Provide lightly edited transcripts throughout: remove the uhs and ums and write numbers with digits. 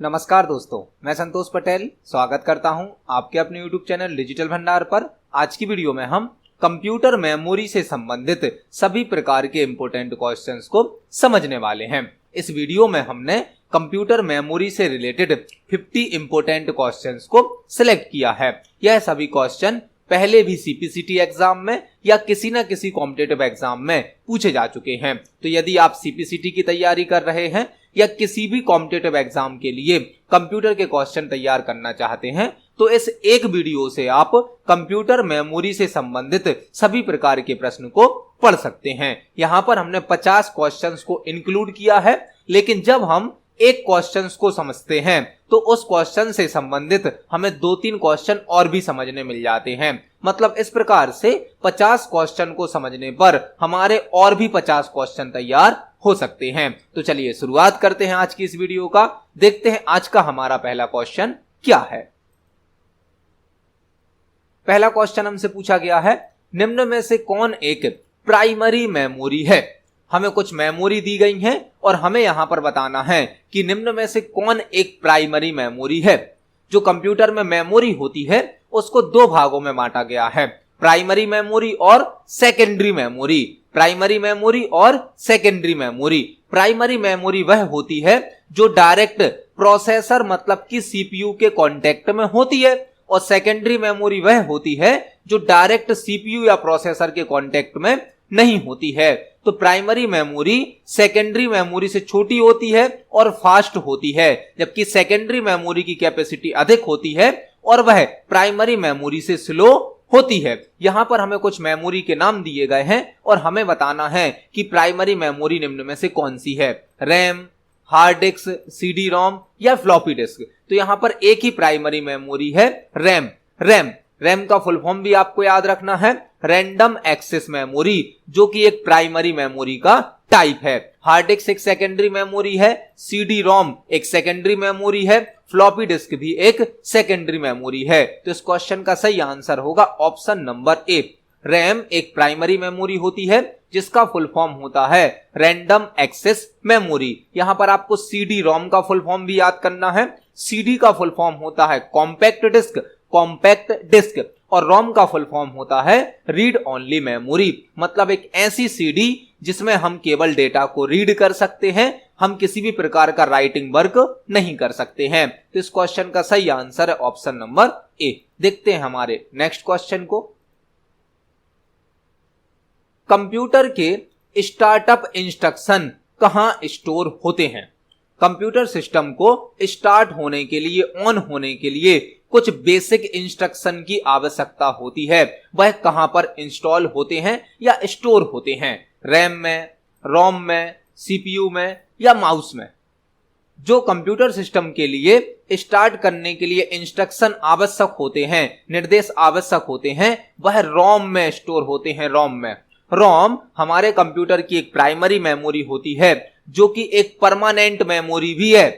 नमस्कार दोस्तों, मैं संतोष पटेल स्वागत करता हूं आपके अपने YouTube चैनल डिजिटल भंडार पर। आज की वीडियो में हम कंप्यूटर मेमोरी से संबंधित सभी प्रकार के इंपॉर्टेंट क्वेश्चंस को समझने वाले हैं। इस वीडियो में हमने कंप्यूटर मेमोरी से रिलेटेड 50 इंपॉर्टेंट क्वेश्चंस को सिलेक्ट किया है। यह सभी क्वेश्चन पहले भी सीपीसीटी एग्जाम में या किसी न किसी कॉम्पिटिटिव एग्जाम में पूछे जा चुके हैं। तो यदि आप सीपीसीटी की तैयारी कर रहे हैं या किसी भी कॉम्पिटिटिव एग्जाम के लिए कंप्यूटर के क्वेश्चन तैयार करना चाहते हैं तो इस एक वीडियो से आप कंप्यूटर मेमोरी से संबंधित सभी प्रकार के प्रश्न को पढ़ सकते हैं। यहाँ पर हमने 50 क्वेश्चंस को इंक्लूड किया है, लेकिन जब हम एक क्वेश्चंस को समझते हैं तो उस क्वेश्चन से संबंधित हमें 2-3 क्वेश्चन और भी समझने मिल जाते हैं। मतलब इस प्रकार से 50 क्वेश्चन को समझने पर हमारे और भी 50 क्वेश्चन तैयार हो सकते हैं। तो चलिए शुरुआत करते हैं आज की इस वीडियो का। देखते हैं आज का हमारा पहला क्वेश्चन क्या है। पहला क्वेश्चन हमसे पूछा गया है, निम्न में से कौन एक प्राइमरी मेमोरी है। हमें कुछ मेमोरी दी गई है और हमें यहां पर बताना है कि निम्न में से कौन एक प्राइमरी मेमोरी है। जो कंप्यूटर में मेमोरी होती है उसको दो भागों में बांटा गया है, प्राइमरी मेमोरी और सेकेंडरी मेमोरी। प्राइमरी मेमोरी और सेकेंडरी मेमोरी। प्राइमरी मेमोरी वह होती है जो डायरेक्ट प्रोसेसर मतलब कि सीपीयू के कांटेक्ट में होती है, और सेकेंडरी मेमोरी वह होती है जो डायरेक्ट सीपीयू या प्रोसेसर के कांटेक्ट में नहीं होती है। तो प्राइमरी मेमोरी सेकेंडरी मेमोरी से छोटी होती है और फास्ट होती है, जबकि सेकेंडरी मेमोरी की कैपेसिटी अधिक होती है और वह प्राइमरी मेमोरी से स्लो होती है। यहां पर हमें कुछ मेमोरी के नाम दिए गए हैं और हमें बताना है कि प्राइमरी मेमोरी निम्न में से कौन सी है, RAM, hard disk, CD ROM या फ्लॉपी डिस्क। तो यहां पर एक ही प्राइमरी मेमोरी है, रैम। रैम का फुल फॉर्म भी आपको याद रखना है, रैंडम एक्सेस मेमोरी, जो कि एक प्राइमरी मेमोरी का टाइप है। हार्ड डिस्क एक सेकेंडरी मेमोरी है, सीडी रोम एक सेकेंडरी मेमोरी है, फ्लॉपी डिस्क भी एक सेकेंडरी मेमोरी है। तो इस क्वेश्चन का सही आंसर होगा ऑप्शन नंबर ए। रैम एक प्राइमरी मेमोरी होती है जिसका फुल फॉर्म होता है रैंडम एक्सेस मेमोरी। यहां पर आपको सीडी रोम का फुल फॉर्म भी याद करना है। सीडी का फुल फॉर्म होता है कॉम्पैक्ट डिस्क और रोम का फुल फॉर्म होता है रीड ओनली मेमोरी। मतलब एक ऐसी सीडी जिसमें हम केवल डेटा को रीड कर सकते हैं, हम किसी भी प्रकार का राइटिंग वर्क नहीं कर सकते हैं। तो इस क्वेश्चन का सही आंसर है ऑप्शन नंबर ए। देखते हैं हमारे नेक्स्ट क्वेश्चन को। कंप्यूटर के स्टार्टअप इंस्ट्रक्शन कहां स्टोर होते हैं। कंप्यूटर सिस्टम को स्टार्ट होने के लिए, ऑन होने के लिए कुछ बेसिक इंस्ट्रक्शन की आवश्यकता होती है। वह कहां पर इंस्टॉल होते हैं या स्टोर होते हैं, रैम में, रोम में, सीपीयू में या माउस में। जो कंप्यूटर सिस्टम के लिए स्टार्ट करने के लिए इंस्ट्रक्शन आवश्यक होते हैं, निर्देश आवश्यक होते हैं, वह रोम में स्टोर होते हैं। रोम हमारे कंप्यूटर की एक प्राइमरी मेमोरी होती है जो कि एक परमानेंट मेमोरी भी है।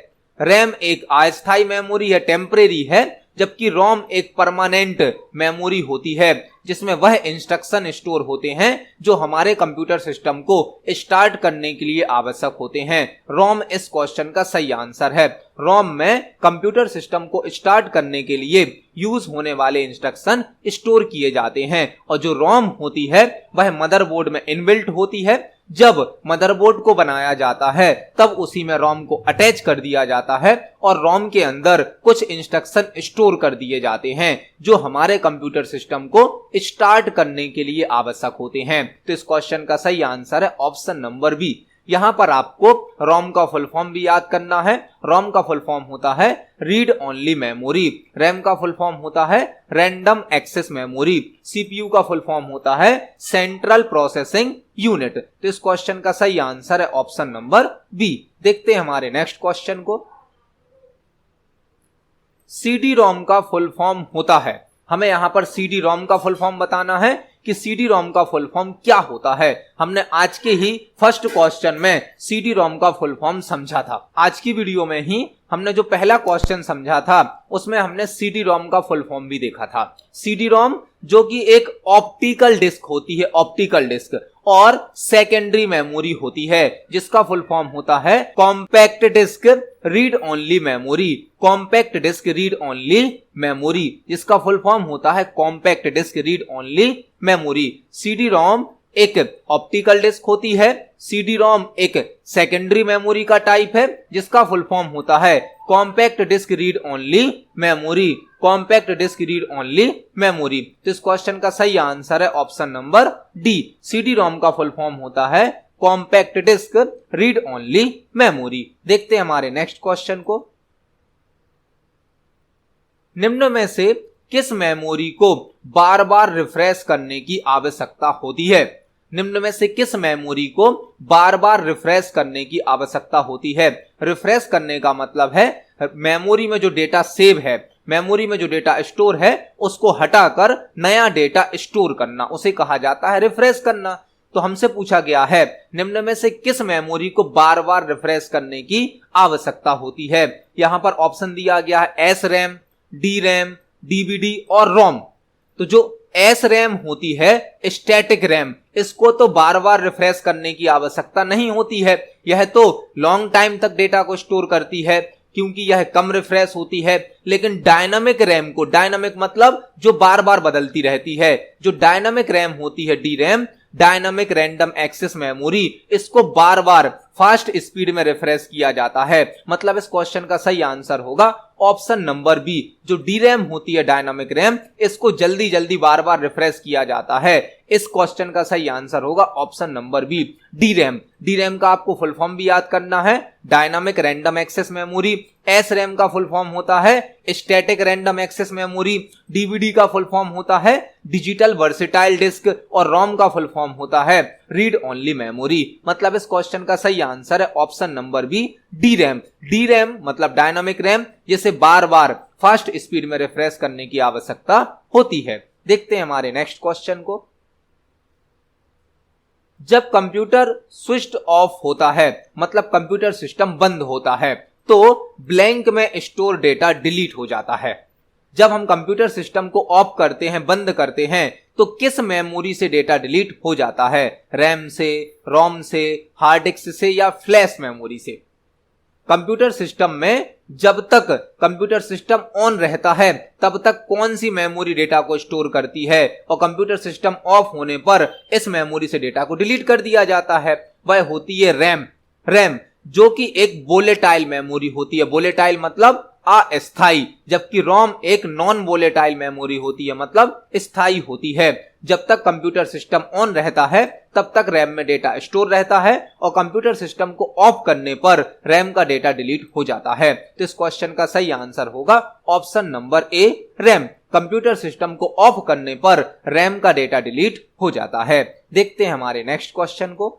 रैम एक अस्थायी मेमोरी है, टेम्परेरी है, जबकि रोम एक परमानेंट मेमोरी होती है जिसमें वह इंस्ट्रक्शन स्टोर होते हैं जो हमारे कंप्यूटर सिस्टम को स्टार्ट करने के लिए आवश्यक होते हैं। रोम इस क्वेश्चन का सही आंसर है। रोम में कंप्यूटर सिस्टम को स्टार्ट करने के लिए यूज होने वाले इंस्ट्रक्शन स्टोर किए जाते हैं, और जो रोम होती है वह मदरबोर्ड में इनबिल्ट होती है। जब मदरबोर्ड को बनाया जाता है तब उसी में रोम को अटैच कर दिया जाता है और रोम के अंदर कुछ इंस्ट्रक्शन स्टोर कर दिए जाते हैं जो हमारे कंप्यूटर सिस्टम को स्टार्ट करने के लिए आवश्यक होते हैं। तो इस क्वेश्चन का सही आंसर है ऑप्शन नंबर बी। यहां पर आपको रोम का फुल फॉर्म भी याद करना है। रोम का फुल फॉर्म होता है रीड ओनली मेमोरी, रैम का फुल फॉर्म होता है रैंडम एक्सेस मेमोरी, सीपीयू का फुल फॉर्म होता है सेंट्रल प्रोसेसिंग यूनिट। तो इस क्वेश्चन का सही आंसर है ऑप्शन नंबर बी। देखते हैं हमारे नेक्स्ट क्वेश्चन को। सीडी रोम का फुल फॉर्म होता है, हमें यहां पर सीडी रोम का फुल फॉर्म बताना है कि सीडी रोम का फुल फॉर्म क्या होता है। हमने आज के ही फर्स्ट क्वेश्चन में सीडी रोम का फुल फॉर्म समझा था। आज की वीडियो में ही हमने जो पहला क्वेश्चन समझा था उसमें हमने सीडी रोम का फुल फॉर्म भी देखा था। सीडी रोम जो कि एक ऑप्टिकल डिस्क होती है, ऑप्टिकल डिस्क, और सेकेंडरी मेमोरी होती है, जिसका फुल फॉर्म होता है compact disc read only memory. Compact disc read only memory, जिसका फुल फॉर्म होता है compact disc read only memory. CD ROM एक ऑप्टिकल डिस्क होती है, सीडी रोम एक सेकेंडरी मेमोरी का टाइप है, जिसका फुल फॉर्म होता है compact disc read only memory. Compact disc read only memory. तो इस क्वेश्चन का सही आंसर है option number D. CD ROM का फुल फॉर्म होता है compact disc read only memory. देखते हैं हमारे नेक्स्ट क्वेश्चन को। निम्न में से किस मेमोरी को बार बार रिफ्रेश करने की आवश्यकता होती है? निम्न में से किस मेमोरी को बार बार रिफ्रेश करने की आवश्यकता होती है? रिफ्रेश करने का मतलब है मेमोरी में जो डेटा सेव है, मेमोरी में जो डेटा स्टोर है, उसको हटाकर नया डेटा स्टोर करना, उसे कहा जाता है रिफ्रेश करना। तो हमसे पूछा गया है निम्न में से किस मेमोरी को बार बार रिफ्रेश करने की आवश्यकता होती है। यहां पर ऑप्शन दिया गया है S RAM, D RAM, DVD और रोम। तो जो एस रैम होती है स्टैटिक रैम, इसको तो बार बार रिफ्रेश करने की आवश्यकता नहीं होती है। यह तो लॉन्ग टाइम तक डेटा को स्टोर करती है क्योंकि यह कम रिफ्रेश होती है। लेकिन डायनामिक रैम को, डायनामिक मतलब जो बार बार बदलती रहती है, जो डायनामिक रैम होती है D RAM, dynamic random access memory, इसको बार बार फास्ट स्पीड में रिफ्रेश किया जाता है। मतलब इस क्वेश्चन का सही आंसर होगा ऑप्शन नंबर बी। जो डी रैम होती है डायनामिक रैम, इसको जल्दी जल्दी बार बार रिफ्रेश किया जाता है। इस क्वेश्चन का सही आंसर होगा option number B, D RAM. D RAM का आपको फुल फॉर्म भी याद करना है, dynamic random access memory. S RAM का फुल फॉर्म होता है static random access memory. DVD का फुल फॉर्म होता है डिजिटल वर्सेटाइल डिस्क और रोम का फुल फॉर्म होता है रीड ओनली मेमोरी। मतलब इस क्वेश्चन का सही आंसर है option number B, D RAM. D RAM मतलब डायनामिक रैम, जिसे बार बार फास्ट स्पीड में रिफ्रेश करने की आवश्यकता होती है। देखते हैं हमारे नेक्स्ट क्वेश्चन को। जब कंप्यूटर स्विच ऑफ होता है, मतलब कंप्यूटर सिस्टम बंद होता है, तो ब्लैंक में स्टोर डेटा डिलीट हो जाता है। जब हम कंप्यूटर सिस्टम को ऑफ करते हैं, बंद करते हैं, तो किस मेमोरी से डेटा डिलीट हो जाता है? रैम से, रोम से, हार्ड डिस्क से या फ्लैश मेमोरी से? कंप्यूटर सिस्टम में जब तक कंप्यूटर सिस्टम ऑन रहता है तब तक कौन सी मेमोरी डेटा को स्टोर करती है, और कंप्यूटर सिस्टम ऑफ होने पर इस मेमोरी से डेटा को डिलीट कर दिया जाता है? वह होती है रैम। रैम जो कि एक वोलेटाइल मेमोरी होती है। वोलेटाइल मतलब अस्थाई, जबकि रोम एक नॉन वोलेटाइल मेमोरी होती है, मतलब स्थायी होती है। जब तक कंप्यूटर सिस्टम ऑन रहता है तब तक रैम में डेटा स्टोर रहता है, और कंप्यूटर सिस्टम को ऑफ करने पर रैम का डेटा डिलीट हो जाता है। तो इस क्वेश्चन का सही आंसर होगा option number A, RAM. Computer system को ऑफ करने पर रैम का डेटा डिलीट हो जाता है। देखते हैं हमारे नेक्स्ट क्वेश्चन को।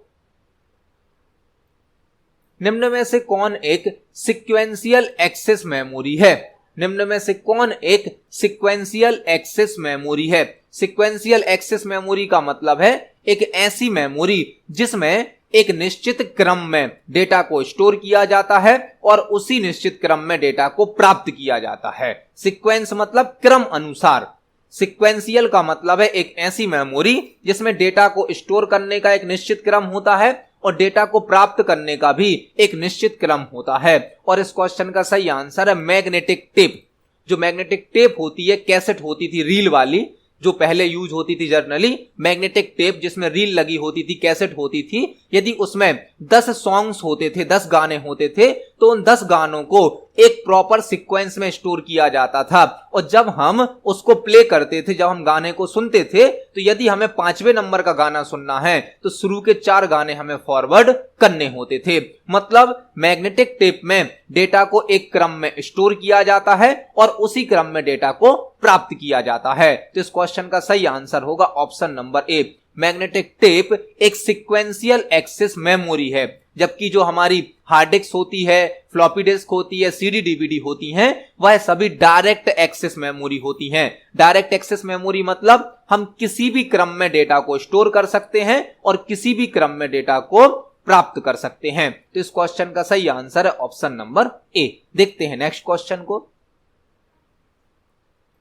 निम्न में से कौन एक सीक्वेंशियल एक्सेस मेमोरी है? निम्न में से कौन एक सीक्वेंशियल एक्सेस मेमोरी है? सीक्वेंशियल एक्सेस मेमोरी का मतलब है एक ऐसी मेमोरी जिसमें एक निश्चित क्रम में डेटा को स्टोर किया जाता है और उसी निश्चित क्रम में डेटा को प्राप्त किया जाता है। सीक्वेंस मतलब क्रम अनुसार। सीक्वेंशियल का मतलब है एक ऐसी मेमोरी जिसमें डेटा को स्टोर करने का एक निश्चित क्रम होता है और डेटा को प्राप्त करने का भी एक निश्चित क्रम होता है। और इस क्वेश्चन का सही आंसर है मैग्नेटिक टेप। जो मैग्नेटिक टेप होती है, कैसेट होती थी रील वाली, जो पहले यूज होती थी जर्नली, मैग्नेटिक टेप जिसमें रील लगी होती थी, कैसेट होती थी। यदि उसमें 10 सॉन्ग्स होते थे, 10 गाने होते थे, तो उन 10 गानों को एक प्रॉपर सीक्वेंस में स्टोर किया जाता था। और जब हम उसको प्ले करते थे, जब हम गाने को सुनते थे, तो यदि हमें 5वें नंबर का गाना सुनना है तो शुरू के 4 गाने हमें फॉरवर्ड करने होते थे। मतलब मैग्नेटिक टेप में डेटा को एक क्रम में स्टोर किया जाता है और उसी क्रम में डेटा को प्राप्त किया जाता है। तो इस क्वेश्चन का सही आंसर होगा option number A. Magnetic tape एक सीक्वेंशियल एक्सेस मेमोरी है, जबकि जो हमारी हार्ड डिस्क होती है, फ्लॉपी डिस्क होती है, सीडी डीवीडी होती हैं, वह सभी डायरेक्ट एक्सेस मेमोरी होती हैं। डायरेक्ट एक्सेस मेमोरी मतलब हम किसी भी क्रम में डेटा को स्टोर कर सकते हैं और किसी भी क्रम में डेटा को प्राप्त कर सकते हैं। तो इस क्वेश्चन का सही आंसर है ऑप्शन नंबर ए। देखते हैं नेक्स्ट क्वेश्चन को।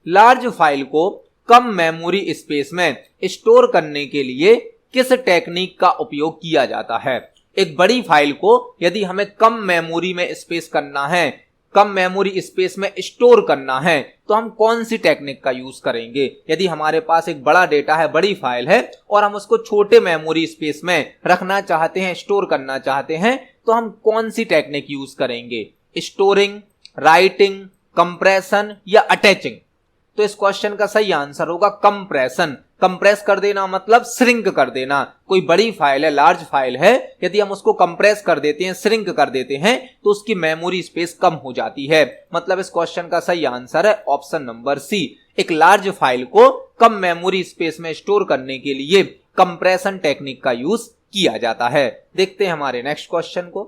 लार्ज फाइल को कम मेमोरी स्पेस में स्टोर करने के लिए किस टेक्निक का उपयोग किया जाता है। एक बड़ी फाइल को यदि हमें कम मेमोरी में स्पेस करना है, कम मेमोरी स्पेस में स्टोर करना है, तो हम कौन सी टेक्निक का यूज करेंगे। यदि हमारे पास एक बड़ा डेटा है, बड़ी फाइल है और हम उसको छोटे मेमोरी स्पेस में रखना चाहते हैं, स्टोर करना चाहते हैं, तो हम कौन सी टेक्निक यूज करेंगे, स्टोरिंग, राइटिंग, कंप्रेशन या अटैचिंग। तो इस क्वेश्चन का सही आंसर होगा कंप्रेशन। कंप्रेस कर देना मतलब श्रिंक कर देना। कोई बड़ी फाइल है, लार्ज फाइल है, यदि हम उसको कंप्रेस कर देते हैं, श्रिंक कर देते हैं, तो उसकी मेमोरी स्पेस कम हो जाती है। मतलब इस क्वेश्चन का सही आंसर है ऑप्शन नंबर सी। एक लार्ज फाइल को कम मेमोरी स्पेस में स्टोर करने के लिए कंप्रेशन टेक्निक का यूज किया जाता है। देखते हैं हमारे नेक्स्ट क्वेश्चन को।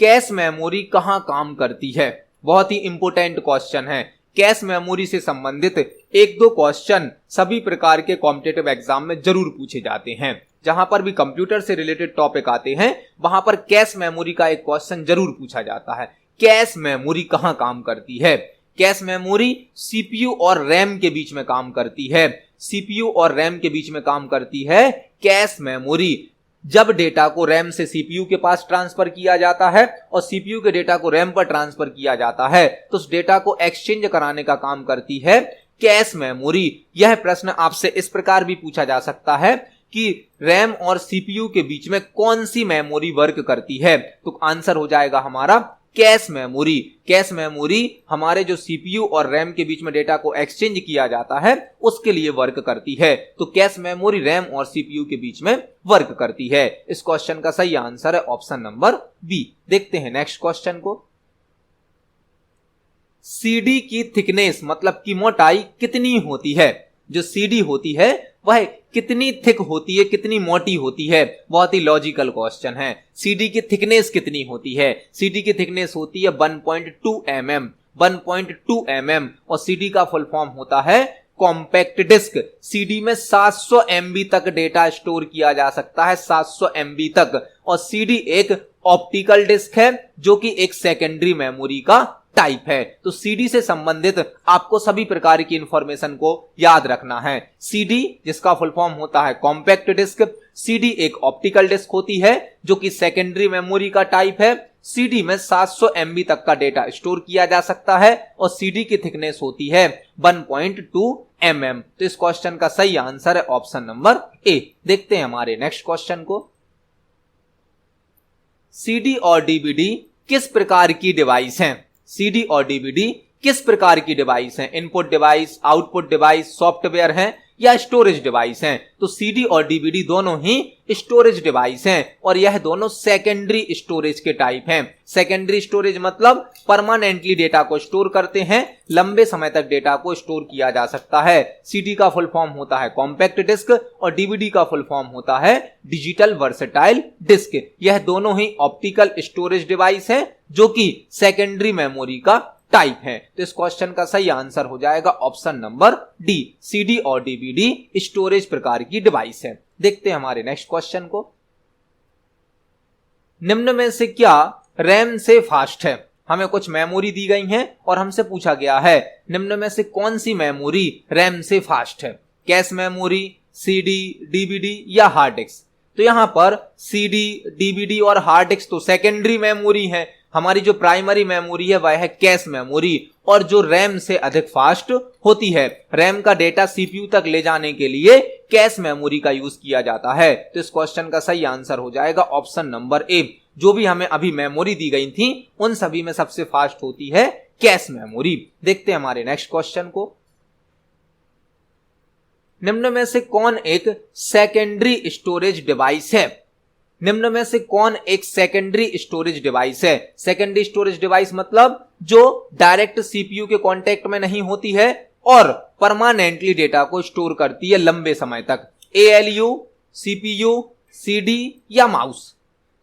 कैश मेमोरी कहां काम करती है? बहुत ही इंपोर्टेंट क्वेश्चन है। कैश मेमोरी से संबंधित एक दो क्वेश्चन सभी प्रकार के कॉम्पिटिटिव एग्जाम में जरूर पूछे जाते हैं। जहां पर भी कंप्यूटर से रिलेटेड टॉपिक आते हैं, वहां पर कैश मेमोरी का एक क्वेश्चन जरूर पूछा जाता है। कैश मेमोरी कहां काम करती है? कैश मेमोरी सीपीयू और रैम के बीच में काम करती है। सीपीयू और रैम के बीच में काम करती है कैश मेमोरी। जब डेटा को रैम से सीपीयू के पास ट्रांसफर किया जाता है और सीपीयू के डेटा को रैम पर ट्रांसफर किया जाता है, तो उस डेटा को एक्सचेंज कराने का काम करती है कैश मेमोरी। यह प्रश्न आपसे इस प्रकार भी पूछा जा सकता है कि रैम और सीपीयू के बीच में कौन सी मेमोरी वर्क करती है, तो आंसर हो जाएगा हमारा कैश मेमोरी। कैश मेमोरी हमारे जो सीपीयू और रैम के बीच में डेटा को एक्सचेंज किया जाता है उसके लिए वर्क करती है। तो कैश मेमोरी रैम और सीपीयू के बीच में वर्क करती है। इस क्वेश्चन का सही आंसर है ऑप्शन नंबर बी। देखते हैं नेक्स्ट क्वेश्चन को। सीडी की थिकनेस मतलब की मोटाई कितनी होती है? जो सीडी होती है वह कितनी थिक होती है, कितनी मोटी होती है? बहुत ही लॉजिकल क्वेश्चन है। सीडी की थिकनेस कितनी होती है? सीडी की थिकनेस होती है 1.2 mm। 1.2 mm और सीडी का फुल फॉर्म होता है कॉम्पैक्ट डिस्क। सीडी में 700 MB तक डेटा स्टोर किया जा सकता है, 700 MB तक। और सीडी एक ऑप्टिकल डिस्क है जो कि एक सेकेंडरी मेमोरी का टाइप है। तो सीडी से संबंधित आपको सभी प्रकार की इंफॉर्मेशन को याद रखना है। सीडी जिसका फुल फॉर्म होता है कॉम्पैक्ट डिस्क, सीडी एक ऑप्टिकल डिस्क होती है जो कि सेकेंडरी मेमोरी का टाइप है। सीडी में 700 MB तक का डेटा स्टोर किया जा सकता है और सीडी की थिकनेस होती है 1.2 mm। तो इस क्वेश्चन का सही आंसर है ऑप्शन नंबर ए। देखते हैं हमारे नेक्स्ट क्वेश्चन को। सीडी और डीवीडी किस प्रकार की डिवाइस हैं? सीडी और डीवीडी किस प्रकार की डिवाइस हैं? Input device, output device, software हैं या स्टोरेज डिवाइस हैं? तो सीडी और डीवीडी दोनों ही स्टोरेज डिवाइस हैं और यह दोनों सेकेंडरी स्टोरेज के टाइप हैं। सेकेंडरी स्टोरेज मतलब परमानेंटली डेटा को स्टोर करते हैं, लंबे समय तक डेटा को स्टोर किया जा सकता है। सीडी का फुल फॉर्म होता है कॉम्पैक्ट डिस्क और डीवीडी का फुल फॉर्म होता है डिजिटल वर्सेटाइल डिस्क। यह दोनों ही ऑप्टिकल स्टोरेज डिवाइस है जो कि सेकेंडरी मेमोरी का टाइप है। तो इस क्वेश्चन का सही आंसर हो जाएगा ऑप्शन नंबर डी। सीडी और डीवीडी स्टोरेज प्रकार की डिवाइस है। देखते हैं हमारे नेक्स्ट क्वेश्चन को। निम्न में से क्या रैम से फास्ट है? हमें कुछ मेमोरी दी गई है और हमसे पूछा गया है निम्न में से कौन सी मेमोरी रैम से फास्ट है? कैश मेमोरी, सीडी, डीवीडी या हार्ड डिस्क? तो यहां पर सीडी, डीवीडी और हार्ड डिस्क तो सेकेंडरी मेमोरी है। हमारी जो प्राइमरी मेमोरी है वह है कैश मेमोरी और जो रैम से अधिक फास्ट होती है। रैम का डेटा सीपीयू तक ले जाने के लिए कैश मेमोरी का यूज किया जाता है। तो इस क्वेश्चन का सही आंसर हो जाएगा ऑप्शन नंबर ए। जो भी हमें अभी मेमोरी दी गई थी उन सभी में सबसे फास्ट होती है कैश मेमोरी। देखते हैं हमारे नेक्स्ट क्वेश्चन को। निम्न में से कौन एक सेकेंडरी स्टोरेज डिवाइस है? निम्न में से कौन एक सेकेंडरी स्टोरेज डिवाइस है? सेकेंडरी स्टोरेज डिवाइस मतलब जो डायरेक्ट सीपीयू के कांटेक्ट में नहीं होती है और परमानेंटली डेटा को स्टोर करती है लंबे समय तक। एएलयू, सीपीयू, सीडी या माउस?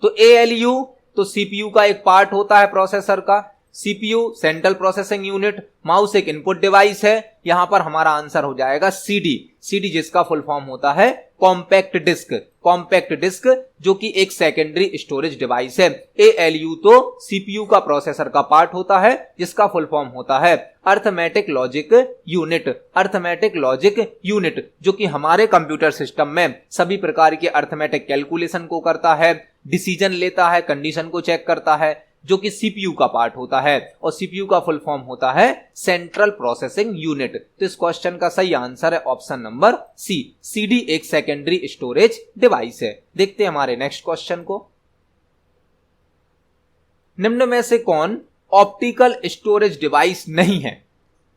तो एएलयू तो सीपीयू का एक पार्ट होता है प्रोसेसर का, CPU central processing unit, mouse एक इनपुट डिवाइस है। यहां पर हमारा आंसर हो जाएगा सीडी। सीडी जिसका फुल फॉर्म होता है कॉम्पैक्ट डिस्क। कॉम्पैक्ट डिस्क जो कि एक सेकेंडरी स्टोरेज डिवाइस है। ALU तो CPU का प्रोसेसर का पार्ट होता है जिसका फुल फॉर्म होता है arithmetic logic unit. Arithmetic logic unit जो कि हमारे कंप्यूटर सिस्टम में सभी प्रकार के अर्थमेटिक कैलकुलेशन को करता है, डिसीजन लेता है, कंडीशन को चेक करता है, जो कि CPU का पार्ट होता है और CPU का फुल फॉर्म होता है सेंट्रल प्रोसेसिंग यूनिट। तो इस क्वेश्चन का सही आंसर है ऑप्शन नंबर सी। CD एक सेकेंडरी स्टोरेज डिवाइस है। देखते हैं हमारे नेक्स्ट क्वेश्चन को। निम्न में से कौन ऑप्टिकल स्टोरेज डिवाइस नहीं है?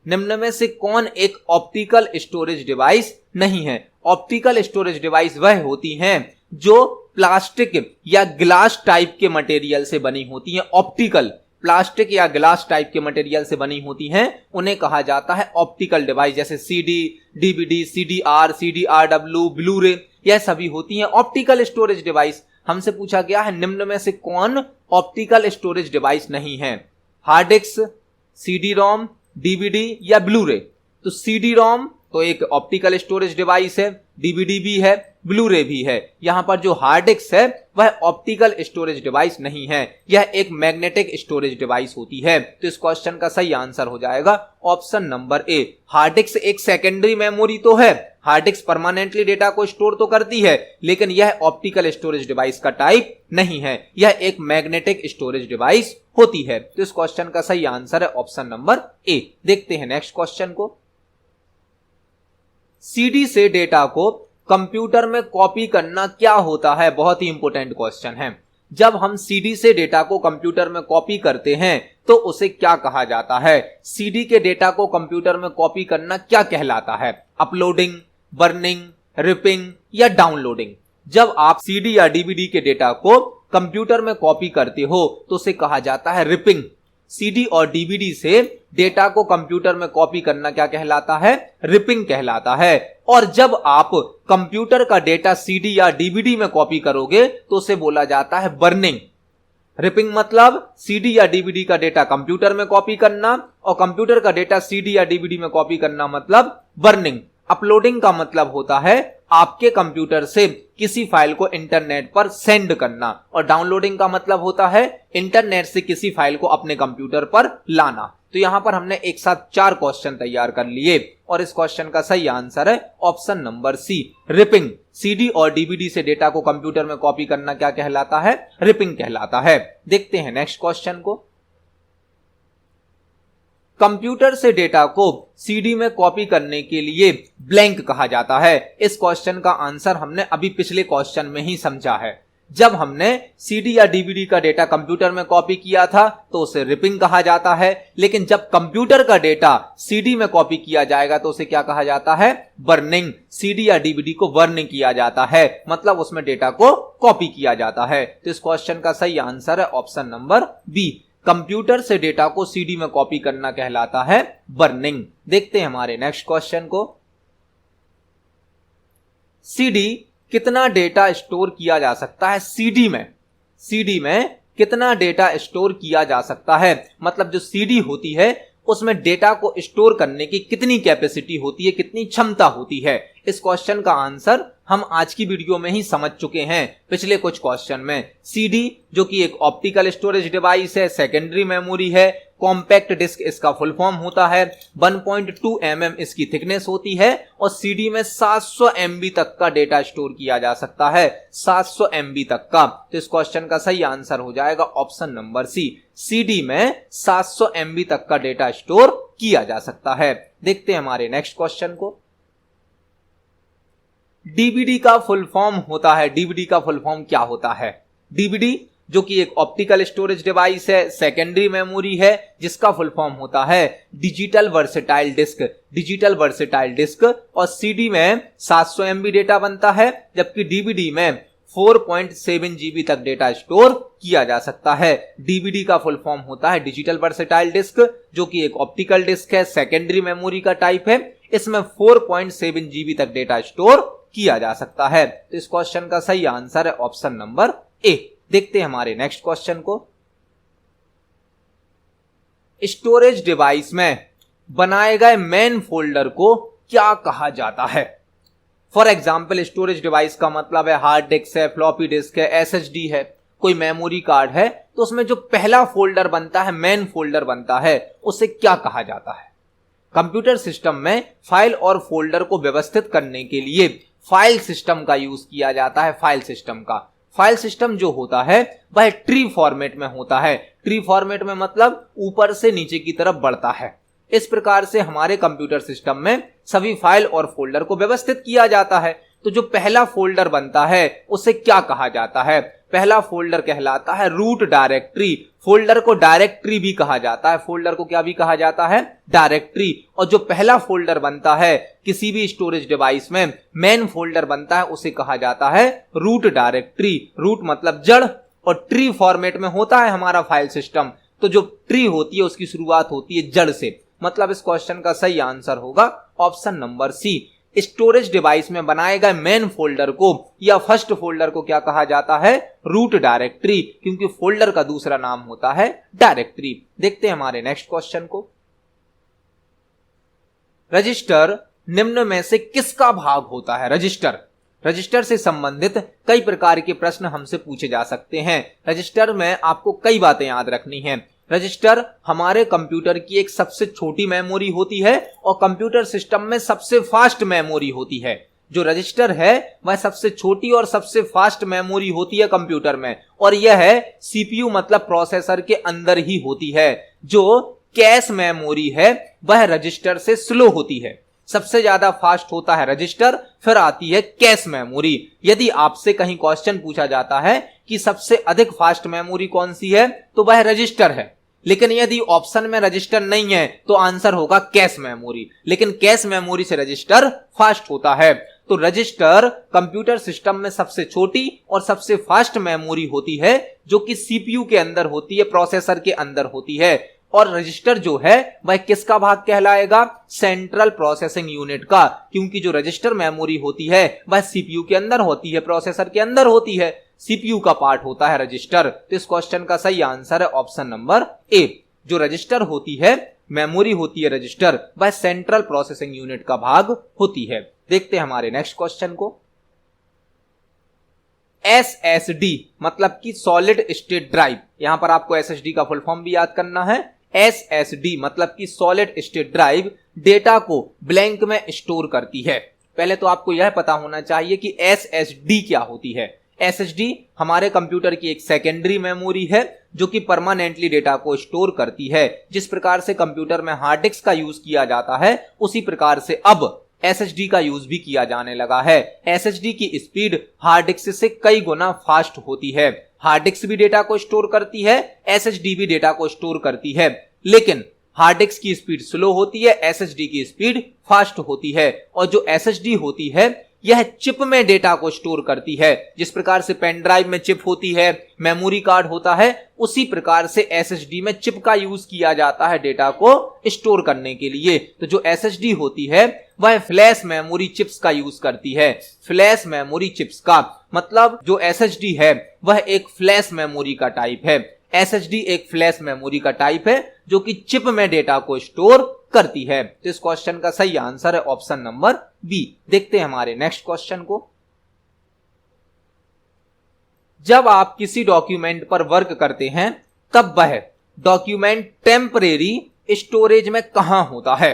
निम्न में से कौन एक ऑप्टिकल स्टोरेज डिवाइस नहीं है? ऑप्टिकल स्टोरेज डिवाइस वह होती हैं जो प्लास्टिक या ग्लास टाइप के मटेरियल से बनी होती हैं। ऑप्टिकल प्लास्टिक या ग्लास टाइप के मटेरियल से बनी होती हैं, उन्हें कहा जाता है ऑप्टिकल डिवाइस। जैसे CD, DVD, CDR, CDRW, Blu-ray, यह सभी होती हैं ऑप्टिकल स्टोरेज डिवाइस। हमसे पूछा गया है निम्न में से कौन ऑप्टिकल स्टोरेज डिवाइस नहीं है? हार्ड डिस्क, CD-ROM, DVD या ब्लूरे। तो CD-ROM तो एक ऑप्टिकल स्टोरेज डिवाइस है, DVD भी है, ब्लूरे भी है। यहां पर जो हार्ड डिस्क है वह ऑप्टिकल स्टोरेज डिवाइस नहीं है, यह एक मैग्नेटिक स्टोरेज डिवाइस होती है। तो इस क्वेश्चन का सही आंसर हो जाएगा option number A. Hard disk एक सेकेंडरी मेमोरी तो है, हार्ड डिस्क परमानेंटली डेटा को स्टोर तो करती है, लेकिन यह ऑप्टिकल स्टोरेज डिवाइस का टाइप नहीं है, यह एक मैग्नेटिक स्टोरेज डिवाइस होती है। तो इस क्वेश्चन का सही आंसर है ऑप्शन नंबर ए। देखते हैं नेक्स्ट क्वेश्चन को। CD से डेटा को कंप्यूटर में कॉपी करना क्या होता है? बहुत ही इंपॉर्टेंट क्वेश्चन है। जब हम CD से डेटा को कंप्यूटर में कॉपी करते हैं तो उसे क्या कहा जाता है? CD के डेटा को कंप्यूटर में कॉपी करना क्या कहलाता है? अपलोडिंग, बर्निंग, रिपिंग या डाउनलोडिंग? जब आप CD या DVD के डेटा को कंप्यूटर में कॉपी करते हो तो उसे कहा जाता है रिपिंग। CD और DVD से डेटा को कंप्यूटर में कॉपी करना क्या कहलाता है? रिपिंग कहलाता है। और जब आप कंप्यूटर का डेटा CD या DVD में कॉपी करोगे तो उसे बोला जाता है बर्निंग। रिपिंग मतलब CD या DVD का डेटा कंप्यूटर में कॉपी करना और कंप्यूटर का डेटा CD या DVD में कॉपी करना मतलब बर्निंग। अपलोडिंग का मतलब होता है आपके कंप्यूटर से किसी फाइल को इंटरनेट पर सेंड करना और डाउनलोडिंग का मतलब होता है इंटरनेट से किसी फाइल को अपने कंप्यूटर पर लाना। तो यहां पर हमने एक साथ 4 क्वेश्चन तैयार कर लिए और इस क्वेश्चन का सही आंसर है option number C, ripping. CD और DVD से डेटा को कंप्यूटर में कॉपी करना क्या कहलाता है? रिपिंग कहलाता है। देखते हैं नेक्स्ट क्वेश्चन को। कंप्यूटर से डेटा को CD में कॉपी करने के लिए ब्लैंक कहा जाता है। इस क्वेश्चन का आंसर हमने अभी पिछले क्वेश्चन में ही समझा है। जब हमने CD या DVD का डेटा कंप्यूटर में कॉपी किया था तो उसे रिपिंग कहा जाता है, लेकिन जब कंप्यूटर का डेटा CD में कॉपी किया जाएगा तो उसे क्या कहा जाता है? बर्निंग। CD या DVD को बर्न किया जाता है, मतलब उसमें डेटा को कॉपी किया जाता है। तो इस क्वेश्चन का सही आंसर है ऑप्शन नंबर बी, कंप्यूटर से डेटा को CD में कॉपी करना कहलाता है बर्निंग। देखते हैं हमारे नेक्स्ट क्वेश्चन को। CD कितना डेटा स्टोर किया जा सकता है? CD में कितना डेटा स्टोर किया जा सकता है? मतलब जो CD होती है उसमें डेटा को स्टोर करने की कितनी कैपेसिटी होती है, कितनी क्षमता होती है? इस क्वेश्चन का आंसर हम आज की वीडियो में ही समझ चुके हैं पिछले कुछ क्वेश्चन में। CD जो कि एक ऑप्टिकल स्टोरेज डिवाइस है, सेकेंडरी मेमोरी है, कॉम्पैक्ट डिस्क इसका फुल फॉर्म होता है, 1.2 mm इसकी थिकनेस होती है और CD में 700 MB तक का डेटा स्टोर किया जा सकता है, 700 MB तक का। तो इस क्वेश्चन का सही आंसर हो जाएगा ऑप्शन नंबर सी, CD में 700 MB तक का डेटा स्टोर किया जा सकता है। देखते हैं हमारे नेक्स्ट क्वेश्चन को। DVD का फुल फॉर्म होता है, DVD का फुल फॉर्म क्या होता है? DVD जो कि एक ऑप्टिकल स्टोरेज डिवाइस है, सेकेंडरी मेमोरी है, जिसका फुल फॉर्म होता है digital versatile disc. Digital versatile disc और CD में 700 MB डेटा बनता है, जबकि DVD में 4.7 GB तक डेटा स्टोर किया जा सकता है। DVD का फुल फॉर्म होता है डिजिटल वर्सेटाइल डिस्क जो कि एक ऑप्टिकल डिस्क है, सेकेंडरी मेमोरी का टाइप है, इसमें 4.7 GB तक डेटा स्टोर किया जा सकता है। तो इस क्वेश्चन का सही आंसर है ऑप्शन नंबर ए। देखते हैं हमारे नेक्स्ट क्वेश्चन को। स्टोरेज डिवाइस में बनाए गए मेन फोल्डर को क्या कहा जाता है? फॉर एग्जाम्पल स्टोरेज डिवाइस का मतलब है हार्ड डिस्क है, फ्लॉपी डिस्क है, एसएसडी है, कोई मेमोरी कार्ड है, तो उसमें जो पहला फोल्डर बनता है, मेन फोल्डर बनता है, उसे क्या कहा जाता है? कंप्यूटर सिस्टम में फाइल और फोल्डर को व्यवस्थित करने के लिए फाइल सिस्टम का यूज किया जाता है। फाइल सिस्टम का फाइल सिस्टम जो होता है वह ट्री फॉर्मेट में होता है। ट्री फॉर्मेट में मतलब ऊपर से नीचे की तरफ बढ़ता है। इस प्रकार से हमारे कंप्यूटर सिस्टम में सभी फाइल और फोल्डर को व्यवस्थित किया जाता है। तो जो पहला फोल्डर बनता है उसे क्या कहा जाता है? पहला फोल्डर कहलाता है रूट डायरेक्टरी। फोल्डर को डायरेक्टरी भी कहा जाता है। फोल्डर को क्या भी कहा जाता है? डायरेक्टरी। और जो पहला फोल्डर बनता है किसी भी स्टोरेज डिवाइस में, मेन फोल्डर बनता है, उसे कहा जाता है रूट डायरेक्टरी। रूट मतलब जड़, और ट्री फॉर्मेट में होता है हमारा फाइल सिस्टम। तो जो ट्री होती है उसकी शुरुआत होती है जड़ से। मतलब इस क्वेश्चन का सही आंसर होगा option number C. Storage device में बनाए गए मेन फोल्डर को या फर्स्ट फोल्डर को क्या कहा जाता है? रूट डायरेक्टरी, क्योंकि फोल्डर का दूसरा नाम होता है डायरेक्टरी। देखते हैं हमारे नेक्स्ट क्वेश्चन को। रजिस्टर निम्न में से किसका भाग होता है? रजिस्टर से संबंधित कई प्रकार के प्रश्न हमसे पूछे जा सकते हैं। रजिस्टर में आपको कई बातें याद रखनी है। रजिस्टर हमारे कंप्यूटर की एक सबसे छोटी मेमोरी होती है और कंप्यूटर सिस्टम में सबसे फास्ट मेमोरी होती है। जो रजिस्टर है वह सबसे छोटी और सबसे फास्ट मेमोरी होती है कंप्यूटर में, और यह है सीपीयू मतलब प्रोसेसर के अंदर ही होती है। जो कैश मेमोरी है वह रजिस्टर से स्लो होती है। सबसे ज्यादा फास्ट होता है रजिस्टर, फिर आती है कैश मेमोरी। यदि आपसे कहीं क्वेश्चन पूछा जाता है कि सबसे अधिक फास्ट मेमोरी कौन सी है, तो वह रजिस्टर है। लेकिन यदि ऑप्शन में रजिस्टर नहीं है तो आंसर होगा कैश मेमोरी। लेकिन कैश मेमोरी से रजिस्टर फास्ट होता है। तो रजिस्टर कंप्यूटर सिस्टम में सबसे छोटी और सबसे फास्ट मेमोरी होती है, जो कि सीपीयू के अंदर होती है, प्रोसेसर के अंदर होती है। और रजिस्टर जो है वह किसका भाग कहलाएगा? सेंट्रल प्रोसेसिंग यूनिट का, क्योंकि जो रजिस्टर मेमोरी होती है वह सीपीयू के अंदर होती है, प्रोसेसर के अंदर होती है। सीपीयू का पार्ट होता है रजिस्टर। तो इस क्वेश्चन का सही आंसर है ऑप्शन नंबर ए। जो रजिस्टर होती है, मेमोरी होती है रजिस्टर, वह सेंट्रल प्रोसेसिंग यूनिट का भाग होती है। देखते हैं हमारे नेक्स्ट क्वेश्चन को। एसएसडी मतलब कि सॉलिड स्टेट ड्राइव। यहां पर आपको एसएसडी का फुल फॉर्म भी याद करना है। एसएसडी मतलब कि सॉलिड स्टेट ड्राइव डेटा को ब्लैंक में स्टोर करती है। पहले तो आपको यह पता होना चाहिए कि एसएसडी क्या होती है। एसएसडी हमारे कंप्यूटर की एक सेकेंडरी मेमोरी है जो कि परमानेंटली डेटा को स्टोर करती है। जिस प्रकार से कंप्यूटर में हार्ड डिस्क का यूज किया जाता है, उसी प्रकार से अब एसएसडी का यूज भी किया जाने लगा है। एसएसडी की स्पीड हार्ड डिस्क से कई गुना फास्ट होती है। हार्ड डिस्क भी डेटा को स्टोर करती है, एसएसडी भी डेटा को स्टोर करती है, लेकिन हार्ड डिस्क की स्पीड स्लो होती है, एसएसडी की स्पीड फास्ट होती है। और जो एसएसडी होती है यह चिप में डेटा को स्टोर करती है। जिस प्रकार से पेन ड्राइव में चिप होती है, मेमोरी कार्ड होता है, उसी प्रकार से एसएसडी में चिप का यूज किया जाता है डेटा को स्टोर करने के लिए। तो जो एसएसडी होती है वह फ्लैश मेमोरी चिप्स का यूज करती है। फ्लैश मेमोरी चिप्स का मतलब जो एसएसडी है वह एक फ्लैश मेमोरी का टाइप है। एसएसडी एक फ्लैश मेमोरी का टाइप है जो कि चिप में डेटा को स्टोर करती है। तो इस क्वेश्चन का सही आंसर है ऑप्शन नंबर बी। देखते हैं हमारे नेक्स्ट क्वेश्चन को। जब आप किसी डॉक्यूमेंट पर वर्क करते हैं तब वह डॉक्यूमेंट टेम्परेरी स्टोरेज में कहां होता है?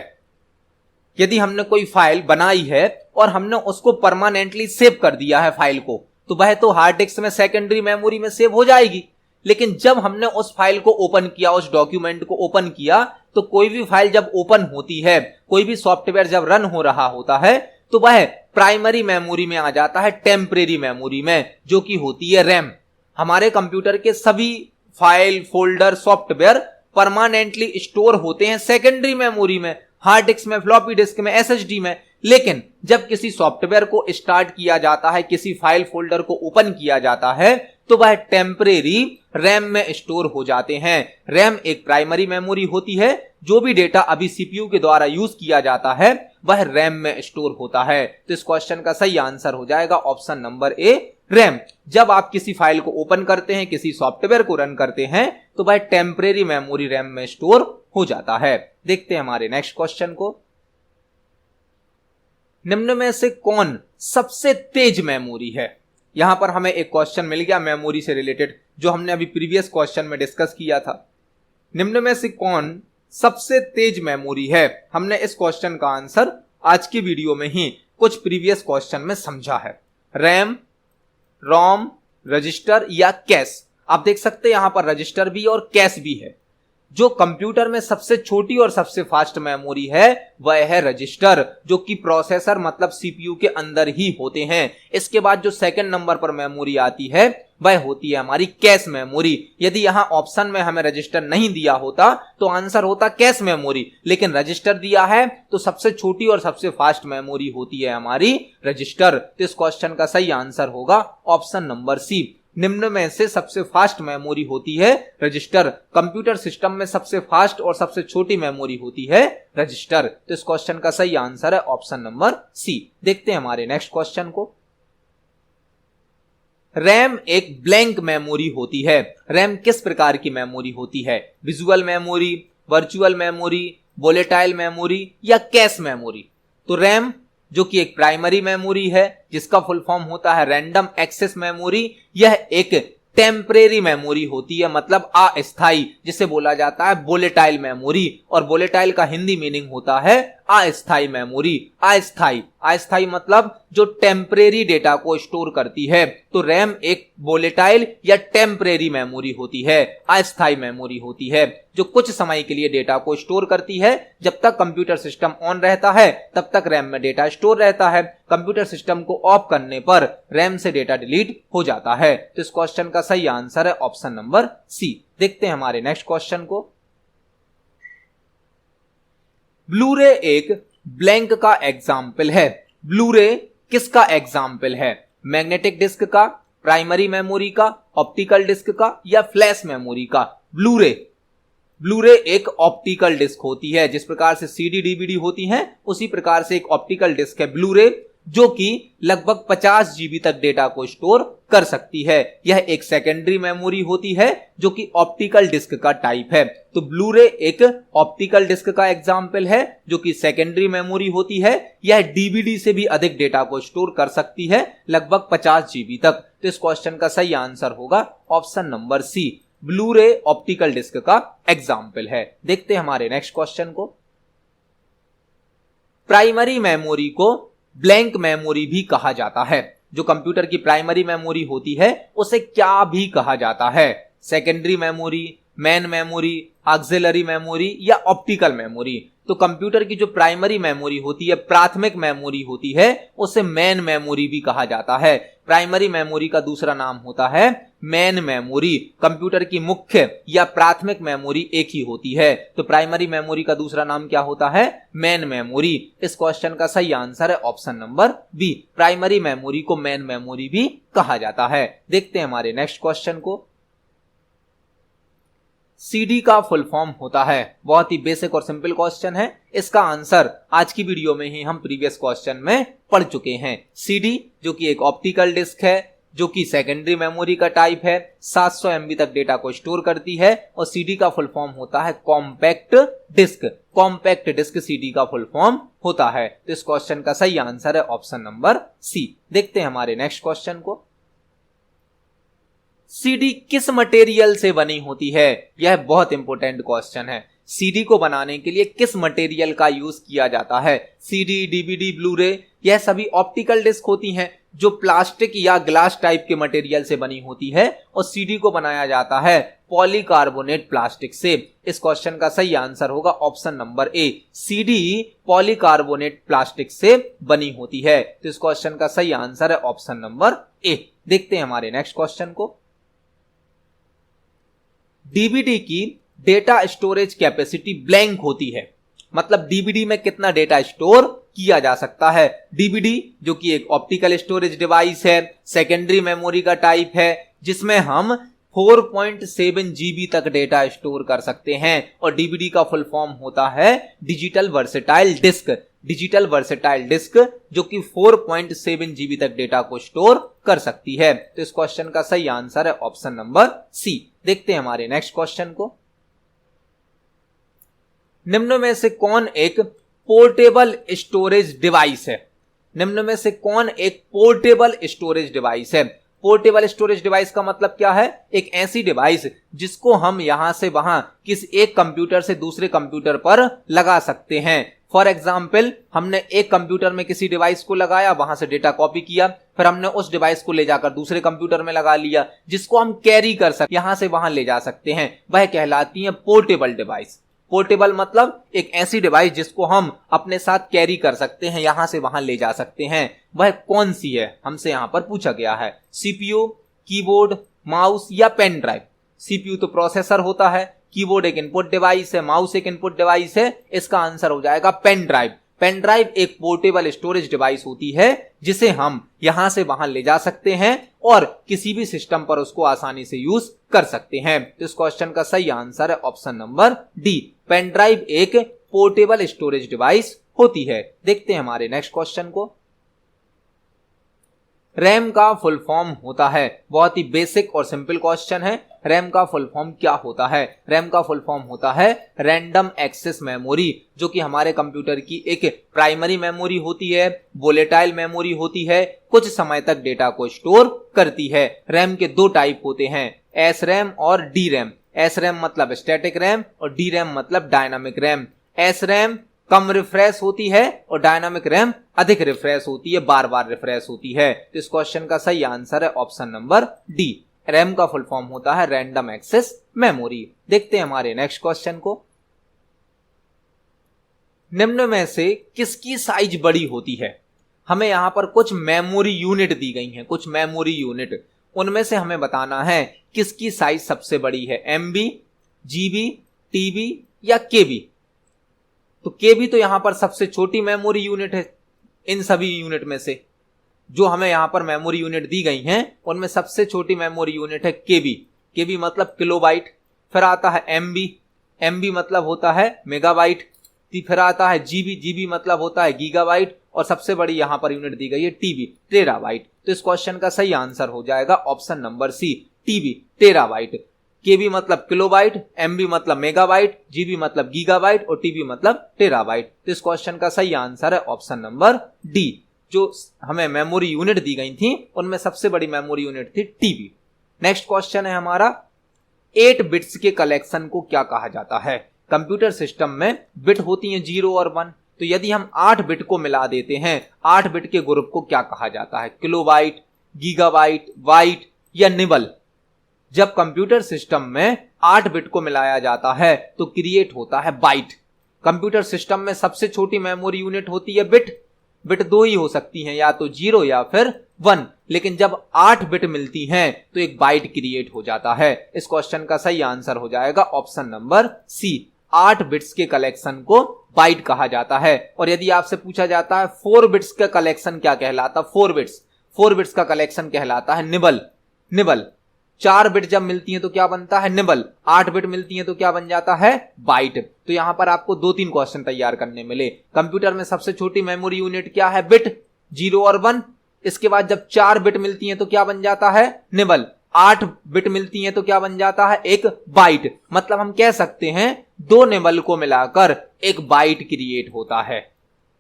यदि हमने कोई फाइल बनाई है और हमने उसको परमानेंटली सेव कर दिया है फाइल को, तो वह तो हार्ड डिस्क में सेकेंडरी मेमोरी में सेव हो जाएगी। लेकिन जब हमने उस फाइल को ओपन किया, उस डॉक्यूमेंट को ओपन किया, तो कोई भी फाइल जब ओपन होती है, कोई भी सॉफ्टवेयर जब रन हो रहा होता है, तो वह प्राइमरी मेमोरी में आ जाता है, टेम्परेरी मेमोरी में, जो कि होती है रैम। हमारे कंप्यूटर के सभी file, folder, software permanently store होते हैं सेकेंडरी मेमोरी में, हार्ड डिस्क में, फ्लॉपी डिस्क में, एसएसडी में। लेकिन जब किसी सॉफ्टवेयर को स्टार्ट किया जाता है, किसी फाइल फोल्डर को ओपन किया जाता है, तो वह टेम्परेरी रैम में स्टोर हो जाते हैं। रैम एक प्राइमरी मेमोरी होती है। जो भी डेटा अभी सीपीयू के द्वारा यूज किया जाता है वह रैम में स्टोर होता है। तो इस क्वेश्चन का सही आंसर हो जाएगा ऑप्शन नंबर ए, रैम। जब आप किसी फाइल को ओपन करते हैं, किसी सॉफ्टवेयर को रन करते हैं, तो वह टेम्परेरी मेमोरी रैम में स्टोर हो जाता है। देखते हैं हमारे नेक्स्ट क्वेश्चन को। निम्न में से कौन सबसे तेज मेमोरी है? यहां पर हमें एक क्वेश्चन मिल गया मेमोरी से रिलेटेड, जो हमने अभी प्रीवियस क्वेश्चन में डिस्कस किया था। निम्न में से कौन सबसे तेज मेमोरी है? हमने इस क्वेश्चन का आंसर आज की वीडियो में ही कुछ प्रीवियस क्वेश्चन में समझा है। रैम, रोम, रजिस्टर या कैश। आप देख सकते हैं यहां पर रजिस्टर भी और कैश भी है। जो कंप्यूटर में सबसे छोटी और सबसे फास्ट मेमोरी है वह है रजिस्टर, जो कि प्रोसेसर मतलब सीपीयू के अंदर ही होते हैं। इसके बाद जो सेकंड नंबर पर मेमोरी आती है वह होती है हमारी कैश मेमोरी। यदि यहां ऑप्शन में हमें रजिस्टर नहीं दिया होता तो आंसर होता कैश मेमोरी, लेकिन रजिस्टर दिया है तो सबसे छोटी और सबसे फास्ट मेमोरी होती है हमारी रजिस्टर। तो इस क्वेश्चन का सही आंसर होगा ऑप्शन नंबर सी। निम्न में से सबसे फास्ट मेमोरी होती है रजिस्टर। कंप्यूटर सिस्टम में सबसे फास्ट और सबसे छोटी मेमोरी होती है रजिस्टर। तो इस क्वेश्चन का सही आंसर है ऑप्शन नंबर सी। देखते हैं हमारे नेक्स्ट क्वेश्चन को। रैम एक ब्लैंक मेमोरी होती है। रैम किस प्रकार की मेमोरी होती है? Visual memory, virtual memory, volatile memory या कैश मेमोरी? तो रैम जो कि एक प्राइमरी मेमोरी है, जिसका फुल फॉर्म होता है रैंडम एक्सेस मेमोरी, यह एक टेम्परेरी मेमोरी होती है, मतलब अस्थाई, जिसे बोला जाता है वोलेटाइल मेमोरी। और वोलेटाइल का हिंदी मीनिंग होता है अस्थाई मेमोरी। अस्थाई मतलब जो टेम्परेरी डेटा को स्टोर करती है। तो रैम एक वोलेटाइल या टेम्परेरी मेमोरी होती है, अस्थाई मेमोरी होती है, जो कुछ समय के लिए डेटा को स्टोर करती है। जब तक कंप्यूटर सिस्टम ऑन रहता है तब तक रैम में डेटा स्टोर रहता है। कंप्यूटर सिस्टम को ऑफ करने पर रैम से डेटा डिलीट हो जाता है। तो इस क्वेश्चन का सही आंसर है ऑप्शन नंबर सी। देखते हैं हमारे नेक्स्ट क्वेश्चन को। ब्लूरे एक ब्लैंक का एग्जाम्पल है। ब्लूरे किसका एग्जाम्पल है? मैग्नेटिक डिस्क का, प्राइमरी मेमोरी का, ऑप्टिकल डिस्क का या फ्लैश मेमोरी का? ब्लूरे एक ऑप्टिकल डिस्क होती है। जिस प्रकार से सीडी डीवीडी होती हैं उसी प्रकार से एक ऑप्टिकल डिस्क है ब्लूरे, जो कि लगभग 50 जीबी तक डेटा को स्टोर कर सकती है। यह एक सेकेंडरी मेमोरी होती है जो कि ऑप्टिकल डिस्क का टाइप है। तो ब्लूरे एक ऑप्टिकल डिस्क का एग्जाम्पल है जो कि सेकेंडरी मेमोरी होती है। यह डीवीडी से भी अधिक डेटा को स्टोर कर सकती है, लगभग 50 जीबी तक। तो इस क्वेश्चन का सही आंसर होगा option number C. Blu ray optical disc का एग्जाम्पल है। देखते हैं हमारे नेक्स्ट क्वेश्चन को। प्राइमरी मेमोरी को ब्लैंक मेमोरी भी कहा जाता है। जो कंप्यूटर की प्राइमरी मेमोरी होती है उसे क्या भी कहा जाता है? Secondary memory, main memory, auxiliary memory या ऑप्टिकल मेमोरी? तो कंप्यूटर की जो प्राइमरी मेमोरी होती है, प्राथमिक मेमोरी होती है, उसे मेन मेमोरी भी कहा जाता है। प्राइमरी मेमोरी का दूसरा नाम होता है मेन मेमोरी। कंप्यूटर की मुख्य या प्राथमिक मेमोरी एक ही होती है, तो प्राइमरी मेमोरी का दूसरा नाम क्या होता है? Main memory. इस क्वेश्चन का सही आंसर है option number B. Primary memory को मेन मेमोरी भी कहा जाता है। देखते हैं हमारे नेक्स्ट क्वेश्चन को। सीडी का फुल फॉर्म होता है। बहुत ही बेसिक और सिंपल क्वेश्चन है। इसका आंसर आज की वीडियो में ही हम प्रीवियस क्वेश्चन में पढ़ चुके हैं। सीडी जो कि एक ऑप्टिकल डिस्क है, जो कि सेकेंडरी मेमोरी का टाइप है, 700 MB तक डेटा को स्टोर करती है। और सीडी का फुल फॉर्म होता है compact disc. Compact disc CD का फुल फॉर्म होता है। तो इस क्वेश्चन का सही आंसर है ऑप्शन नंबर सी। देखते हैं हमारे नेक्स्ट क्वेश्चन को। सीडी किस मटेरियल से बनी होती है? यह बहुत इंपॉर्टेंट क्वेश्चन है। सीडी को बनाने के लिए किस मटेरियल का यूज किया जाता है? सीडी, डीवीडी, ब्लूरे यह सभी ऑप्टिकल डिस्क होती हैं जो प्लास्टिक या ग्लास टाइप के मटेरियल से बनी होती है। और सीडी को बनाया जाता है पॉलीकार्बोनेट प्लास्टिक से। इस क्वेश्चन का सही आंसर होगा option number A. CD polycarbonate plastic से बनी होती है। तो इस क्वेश्चन का सही आंसर है ऑप्शन नंबर ए। देखते हैं हमारे नेक्स्ट क्वेश्चन को। डीवीडी की डेटा स्टोरेज कैपेसिटी ब्लैंक होती है, मतलब डीवीडी में कितना डेटा स्टोर किया जा सकता है? डीवीडी जो कि एक ऑप्टिकल स्टोरेज डिवाइस है, सेकेंडरी मेमोरी का टाइप है, जिसमें हम 4.7 GB तक डेटा स्टोर कर सकते हैं। और डीवीडी का फुल फॉर्म होता है digital versatile disc. Digital versatile disc जो कि 4.7 GB तक डेटा को स्टोर कर सकती है। तो इस क्वेश्चन का सही आंसर है ऑप्शन नंबर सी। देखते हैं हमारे नेक्स्ट क्वेश्चन को। निम्न में से कौन एक पोर्टेबल स्टोरेज डिवाइस है? निम्न में से कौन एक पोर्टेबल स्टोरेज डिवाइस है? पोर्टेबल स्टोरेज डिवाइस का मतलब क्या है? एक ऐसी डिवाइस जिसको हम यहां से वहां किसी एक कंप्यूटर से दूसरे कंप्यूटर पर लगा सकते हैं। फॉर एग्जाम्पल, हमने एक कंप्यूटर में किसी डिवाइस को लगाया, वहां से डेटा कॉपी किया, फिर हमने उस डिवाइस को ले जाकर दूसरे कंप्यूटर में लगा लिया, जिसको हम कैरी कर सकते, यहां से वहां ले जा सकते हैं, वह कहलाती है पोर्टेबल डिवाइस। पोर्टेबल मतलब एक ऐसी डिवाइस जिसको हम अपने साथ कैरी कर सकते हैं, यहां से वहां ले जा सकते हैं। वह कौन सी है, हमसे यहां पर पूछा गया है। सीपीयू, कीबोर्ड, माउस या पेन ड्राइव? सीपीयू तो प्रोसेसर होता है, कीबोर्ड एक इनपुट डिवाइस है, माउस एक इनपुट डिवाइस है, इसका आंसर हो जाएगा पेन ड्राइव। पेन ड्राइव एक पोर्टेबल स्टोरेज डिवाइस होती है जिसे हम यहां से वहां ले जा सकते हैं और किसी भी सिस्टम पर उसको आसानी से यूज कर सकते हैं। तो इस क्वेश्चन का सही आंसर है option number D, pen drive एक पोर्टेबल स्टोरेज डिवाइस होती है। देखते हैं हमारे नेक्स्ट क्वेश्चन को। रैम का फुल फॉर्म होता है, बहुत ही बेसिक और सिंपल क्वेश्चन है। रैम का फुल फॉर्म क्या होता है? रैम का फुल फॉर्म होता है रैंडम एक्सेस मेमोरी, जो कि हमारे कंप्यूटर की एक प्राइमरी मेमोरी होती है, वोलेटाइल मेमोरी होती है, कुछ समय तक डेटा को स्टोर करती है। रैम के दो टाइप होते हैं, एस रैम और डी रैम। एस रैम मतलब स्टैटिक रैम और डी रैम मतलब डायनामिक रैम। एस रैम कम रिफ्रेश होती है और डायनामिक रैम अधिक रिफ्रेश होती है, बार बार रिफ्रेश होती है। तो इस क्वेश्चन का सही आंसर है ऑप्शन नंबर डी, रैम का फुल फॉर्म होता है रैंडम एक्सेस मेमोरी। देखते हैं हमारे नेक्स्ट क्वेश्चन को। निम्न में से किसकी साइज बड़ी होती है? हमें यहां पर कुछ मेमोरी यूनिट दी गई हैं, कुछ मेमोरी यूनिट, उनमें से हमें बताना है किसकी साइज सबसे बड़ी है, एमबी, जीबी, टीबी या केबी। तो केबी तो यहां पर सबसे छोटी मेमोरी यूनिट है। इन सभी यूनिट में से जो हमें यहां पर मेमोरी यूनिट दी गई हैं उनमें सबसे छोटी मेमोरी यूनिट है केबी। केबी मतलब किलोबाइट। फिर आता है एमबी, एमबी मतलब होता है मेगाबाइट। फिर आता है जीबी, जीबी मतलब होता है गीगाबाइट। और सबसे बड़ी यहां पर यूनिट दी गई है टीबी, टेराबाइट। तो इस क्वेश्चन का सही आंसर हो जाएगा option number C, TB, terabyte. KB मतलब किलोबाइट, एमबी मतलब मेगाबाइट, जीबी मतलब गीगाबाइट और टीबी मतलब टेराबाइट। तो इस क्वेश्चन का सही आंसर है ऑप्शन नंबर डी। जो हमें मेमोरी यूनिट दी गई थी उनमें सबसे बड़ी मेमोरी यूनिट थी टीबी। नेक्स्ट क्वेश्चन है हमारा, 8 बिट्स के कलेक्शन को क्या कहा जाता है? कंप्यूटर सिस्टम में बिट होती हैं 0 और 1, तो यदि हम 8 बिट को मिला देते हैं, 8 बिट के ग्रुप को क्या कहा जाता है? किलोबाइट, गीगाबाइट, बाइट या निबल? जब कंप्यूटर सिस्टम में 8 बिट को मिलाया जाता है तो क्रिएट होता है बाइट। कंप्यूटर सिस्टम में सबसे छोटी मेमोरी यूनिट होती है बिट। बिट दो ही हो सकती हैं, या तो 0 या फिर 1, लेकिन जब 8 बिट मिलती हैं तो एक बाइट क्रिएट हो जाता है। इस क्वेश्चन का सही आंसर हो जाएगा ऑप्शन नंबर सी, 8 बिट्स के कलेक्शन को बाइट कहा जाता है। और यदि आपसे पूछा जाता है 4 बिट्स का कलेक्शन क्या कहलाता? 4 बिट्स का कलेक्शन कहलाता है निबल। निबल 4 बिट जब मिलती हैं तो क्या बनता है? निबल। 8 बिट मिलती हैं तो क्या बन जाता है? बाइट। तो यहां पर आपको 2-3 क्वेश्चन तैयार करने मिले। कंप्यूटर में सबसे छोटी मेमोरी यूनिट क्या है? बिट, 0 और 1। इसके बाद जब 4 बिट मिलती हैं तो क्या बन जाता है? निबल। 8 बिट मिलती हैं तो क्या बन जाता है? एक बाइट। मतलब हम कह सकते हैं 2 निबल को मिलाकर एक बाइट क्रिएट होता है।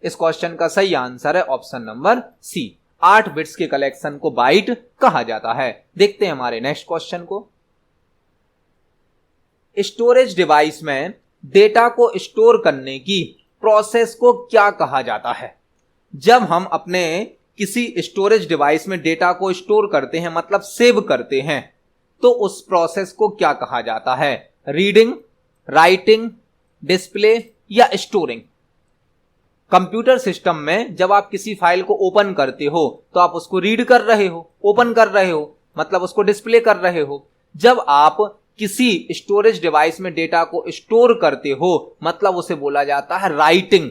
इस क्वेश्चन का सही आंसर है ऑप्शन नंबर सी, 8 बिट्स के कलेक्शन को बाइट कहा जाता है। देखते हैं हमारे नेक्स्ट क्वेश्चन को। स्टोरेज डिवाइस में डेटा को स्टोर करने की प्रोसेस को क्या कहा जाता है? जब हम अपने किसी स्टोरेज डिवाइस में डेटा को स्टोर करते हैं, मतलब सेव करते हैं, तो उस प्रोसेस को क्या कहा जाता है? रीडिंग, राइटिंग, डिस्प्ले या स्टोरिंग? कंप्यूटर सिस्टम में जब आप किसी फाइल को ओपन करते हो तो आप उसको रीड कर रहे हो, ओपन कर रहे हो, मतलब उसको डिस्प्ले कर रहे हो। जब आप किसी स्टोरेज डिवाइस में डेटा को स्टोर करते हो, मतलब उसे बोला जाता है राइटिंग।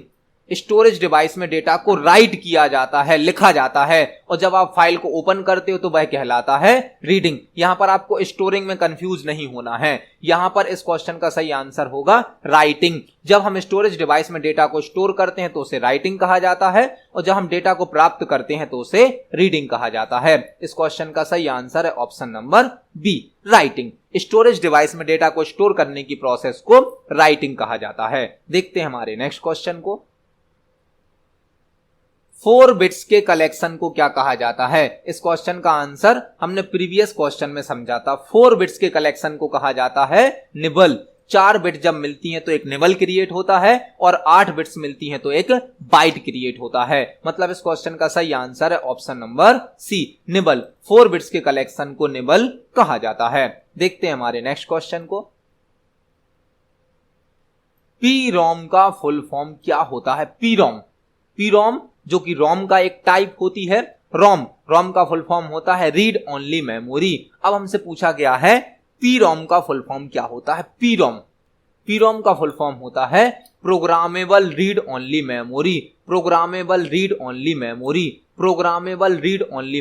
स्टोरेज डिवाइस में डेटा को राइट किया जाता है, लिखा जाता है। और जब आप फाइल को ओपन करते हो तो वह कहलाता है रीडिंग। यहां पर आपको स्टोरिंग में कंफ्यूज नहीं होना है। यहां पर इस क्वेश्चन का सही आंसर होगा राइटिंग। जब हम स्टोरेज डिवाइस में डेटा को स्टोर करते हैं तो उसे राइटिंग कहा जाता है, और जब हम डेटा को प्राप्त करते हैं तो उसे रीडिंग कहा जाता है। इस क्वेश्चन का सही आंसर है option number B, writing. Storage device में डेटा को स्टोर करने की प्रोसेस को राइटिंग कहा जाता है। देखते हैं हमारे नेक्स्ट क्वेश्चन को। 4 बिट्स के कलेक्शन को क्या कहा जाता है? इस क्वेश्चन का आंसर हमने प्रीवियस क्वेश्चन में समझा था। 4 बिट्स के कलेक्शन को कहा जाता है निबल। 4 बिट जब मिलती हैं तो एक निबल क्रिएट होता है और 8 बिट्स मिलती हैं तो एक बाइट क्रिएट होता है। मतलब इस क्वेश्चन का सही आंसर है option number C, nibble. 4 bits के कलेक्शन को निबल कहा जाता है। देखते हैं हमारे नेक्स्ट क्वेश्चन को। पी रोम का फुल फॉर्म क्या होता है? पी रोम जो कि रोम का एक टाइप होती है। रोम का फुल फॉर्म होता है रीड ओनली मेमोरी। अब हमसे पूछा गया है पी रोम का फुल फॉर्म क्या होता है? पी रोम का फुल फॉर्म होता है programmable read only memory. Programmable read only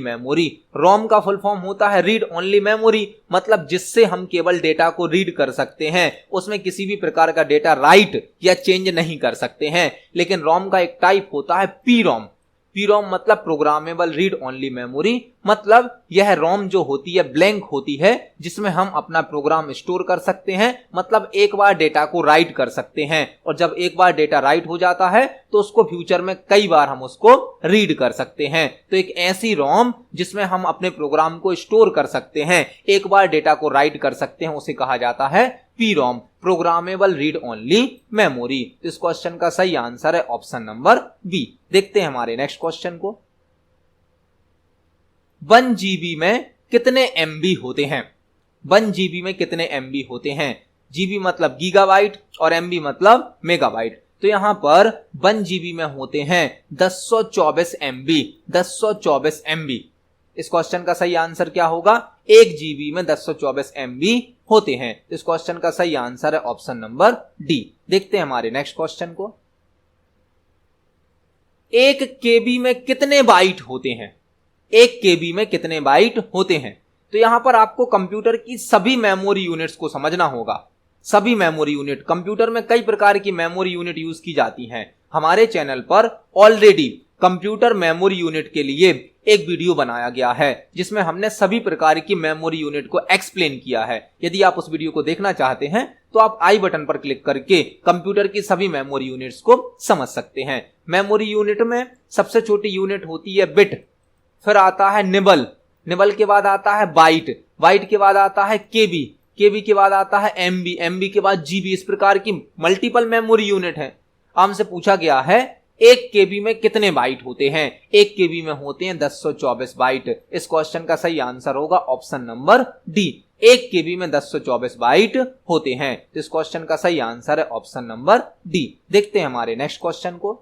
memory. ROM का फुल फॉर्म होता है रीड ओनली मेमोरी, मतलब जिससे हम केवल डेटा को रीड कर सकते हैं, उसमें किसी भी प्रकार का डेटा राइट या चेंज नहीं कर सकते हैं। लेकिन रोम का एक टाइप होता है पी रोम मतलब प्रोग्रामेबल रीड ओनली मेमोरी, मतलब यह रोम जो होती है ब्लैंक होती है जिसमें हम अपना प्रोग्राम स्टोर कर सकते हैं। मतलब एक बार डेटा को राइट कर सकते हैं और जब एक बार डेटा राइट हो जाता है तो उसको फ्यूचर में कई बार हम उसको रीड कर सकते हैं। तो एक ऐसी रोम जिसमें हम अपने प्रोग्राम को स्टोर कर सकते हैं, एक बार डेटा को राइट कर सकते हैं, उसे कहा जाता है P ROM, programmable read only memory. इस क्वेश्चन का सही आंसर है ऑप्शन नंबर बी। देखते हैं हमारे नेक्स्ट क्वेश्चन को। 1 GB में कितने MB होते हैं? 1 GB में कितने MB होते हैं? GB मतलब गीगाबाइट और MB मतलब मेगाबाइट। तो यहां पर 1 GB में होते हैं 1024 MB। इस क्वेश्चन का सही आंसर क्या होगा? 1 GB में 1024 MB होते हैं। इस क्वेश्चन का सही आंसर है ऑप्शन नंबर डी। देखते हैं हमारे नेक्स्ट क्वेश्चन को। 1 KB में कितने बाइट होते हैं? 1 KB में कितने बाइट होते हैं? तो यहां पर आपको कंप्यूटर की सभी मेमोरी यूनिट्स को समझना होगा। सभी मेमोरी यूनिट, कंप्यूटर में कई प्रकार की मेमोरी यूनिट यूज की जाती हैं। हमारे चैनल पर ऑलरेडी कंप्यूटर मेमोरी यूनिट के लिए एक वीडियो बनाया गया है जिसमें हमने सभी प्रकार की मेमोरी यूनिट को एक्सप्लेन किया है। यदि आप उस वीडियो को देखना चाहते हैं तो आप आई बटन पर क्लिक करके कंप्यूटर की सभी मेमोरी यूनिट्स को समझ सकते हैं। मेमोरी यूनिट में सबसे छोटी यूनिट होती है बिट, फिर आता है निबल के बाद आता है बाइट के बाद आता है केबी के बाद आता है एमबी के बाद जीबी। इस प्रकार की मल्टीपल मेमोरी यूनिट है। हमसे पूछा गया है 1 KB में कितने बाइट होते हैं? 1 KB में होते हैं 1024 बाइट। इस क्वेश्चन का सही आंसर होगा ऑप्शन नंबर डी, 1 KB में 1024 बाइट होते हैं। तो इस क्वेश्चन का सही आंसर है ऑप्शन नंबर डी। देखते हैं हमारे नेक्स्ट क्वेश्चन को।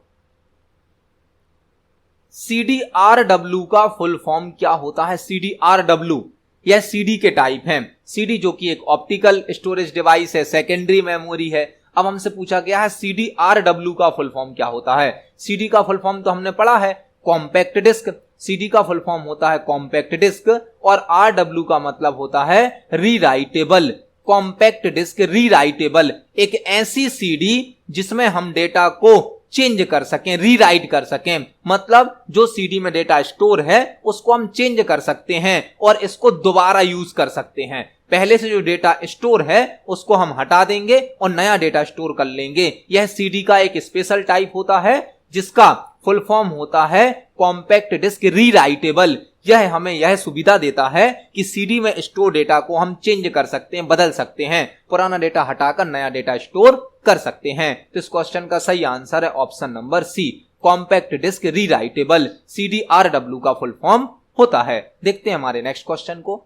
CDRW का फुल फॉर्म क्या होता है? CDRW यह CD के टाइप हैं। CD जो कि एक ऑप्टिकल स्टोरेज डिवाइस है, सेकेंडरी मेमोरी है। अब हमसे पूछा गया है CDRW का फुल फॉर्म क्या होता है? CD का फुल फॉर्म तो हमने पढ़ा है कॉम्पैक्ट डिस्क। CD का फुल फॉर्म होता है कॉम्पैक्ट डिस्क और RW का मतलब होता है रीराइटेबल। कॉम्पैक्ट डिस्क रीराइटेबल, एक ऐसी CD जिसमें हम डेटा को चेंज कर सकें, रीराइट कर सकें। मतलब जो CD में डेटा स्टोर है उसको हम चेंज कर सकते हैं और इसको दोबारा यूज कर सकते हैं। पहले से जो डेटा स्टोर है उसको हम हटा देंगे और नया डेटा स्टोर कर लेंगे। यह CD का एक स्पेशल टाइप होता है जिसका फुल फॉर्म होता है कॉम्पैक्ट डिस्क रीराइटेबल। यह हमें यह सुविधा देता है कि CD में स्टोर डेटा को हम चेंज कर सकते हैं, बदल सकते हैं, पुराना डेटा हटाकर नया डेटा स्टोर कर सकते हैं। तो इस क्वेश्चन का सही आंसर है option number C, compact disc rewritable. CDRW का फुल फॉर्म होता है। देखते हैं हमारे नेक्स्ट क्वेश्चन को।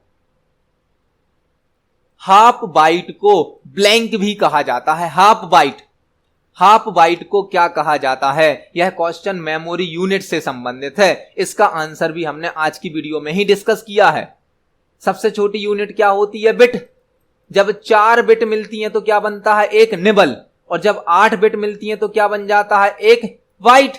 हाफ बाइट को ब्लैंक भी कहा जाता है। हाफ बाइट को क्या कहा जाता है? यह क्वेश्चन मेमोरी यूनिट से संबंधित है। इसका आंसर भी हमने आज की वीडियो में ही डिस्कस किया है। सबसे छोटी यूनिट क्या होती है? बिट। जब 4 बिट मिलती हैं तो क्या बनता है? एक निबल। और जब 8 बिट मिलती हैं तो क्या बन जाता है? एक बाइट।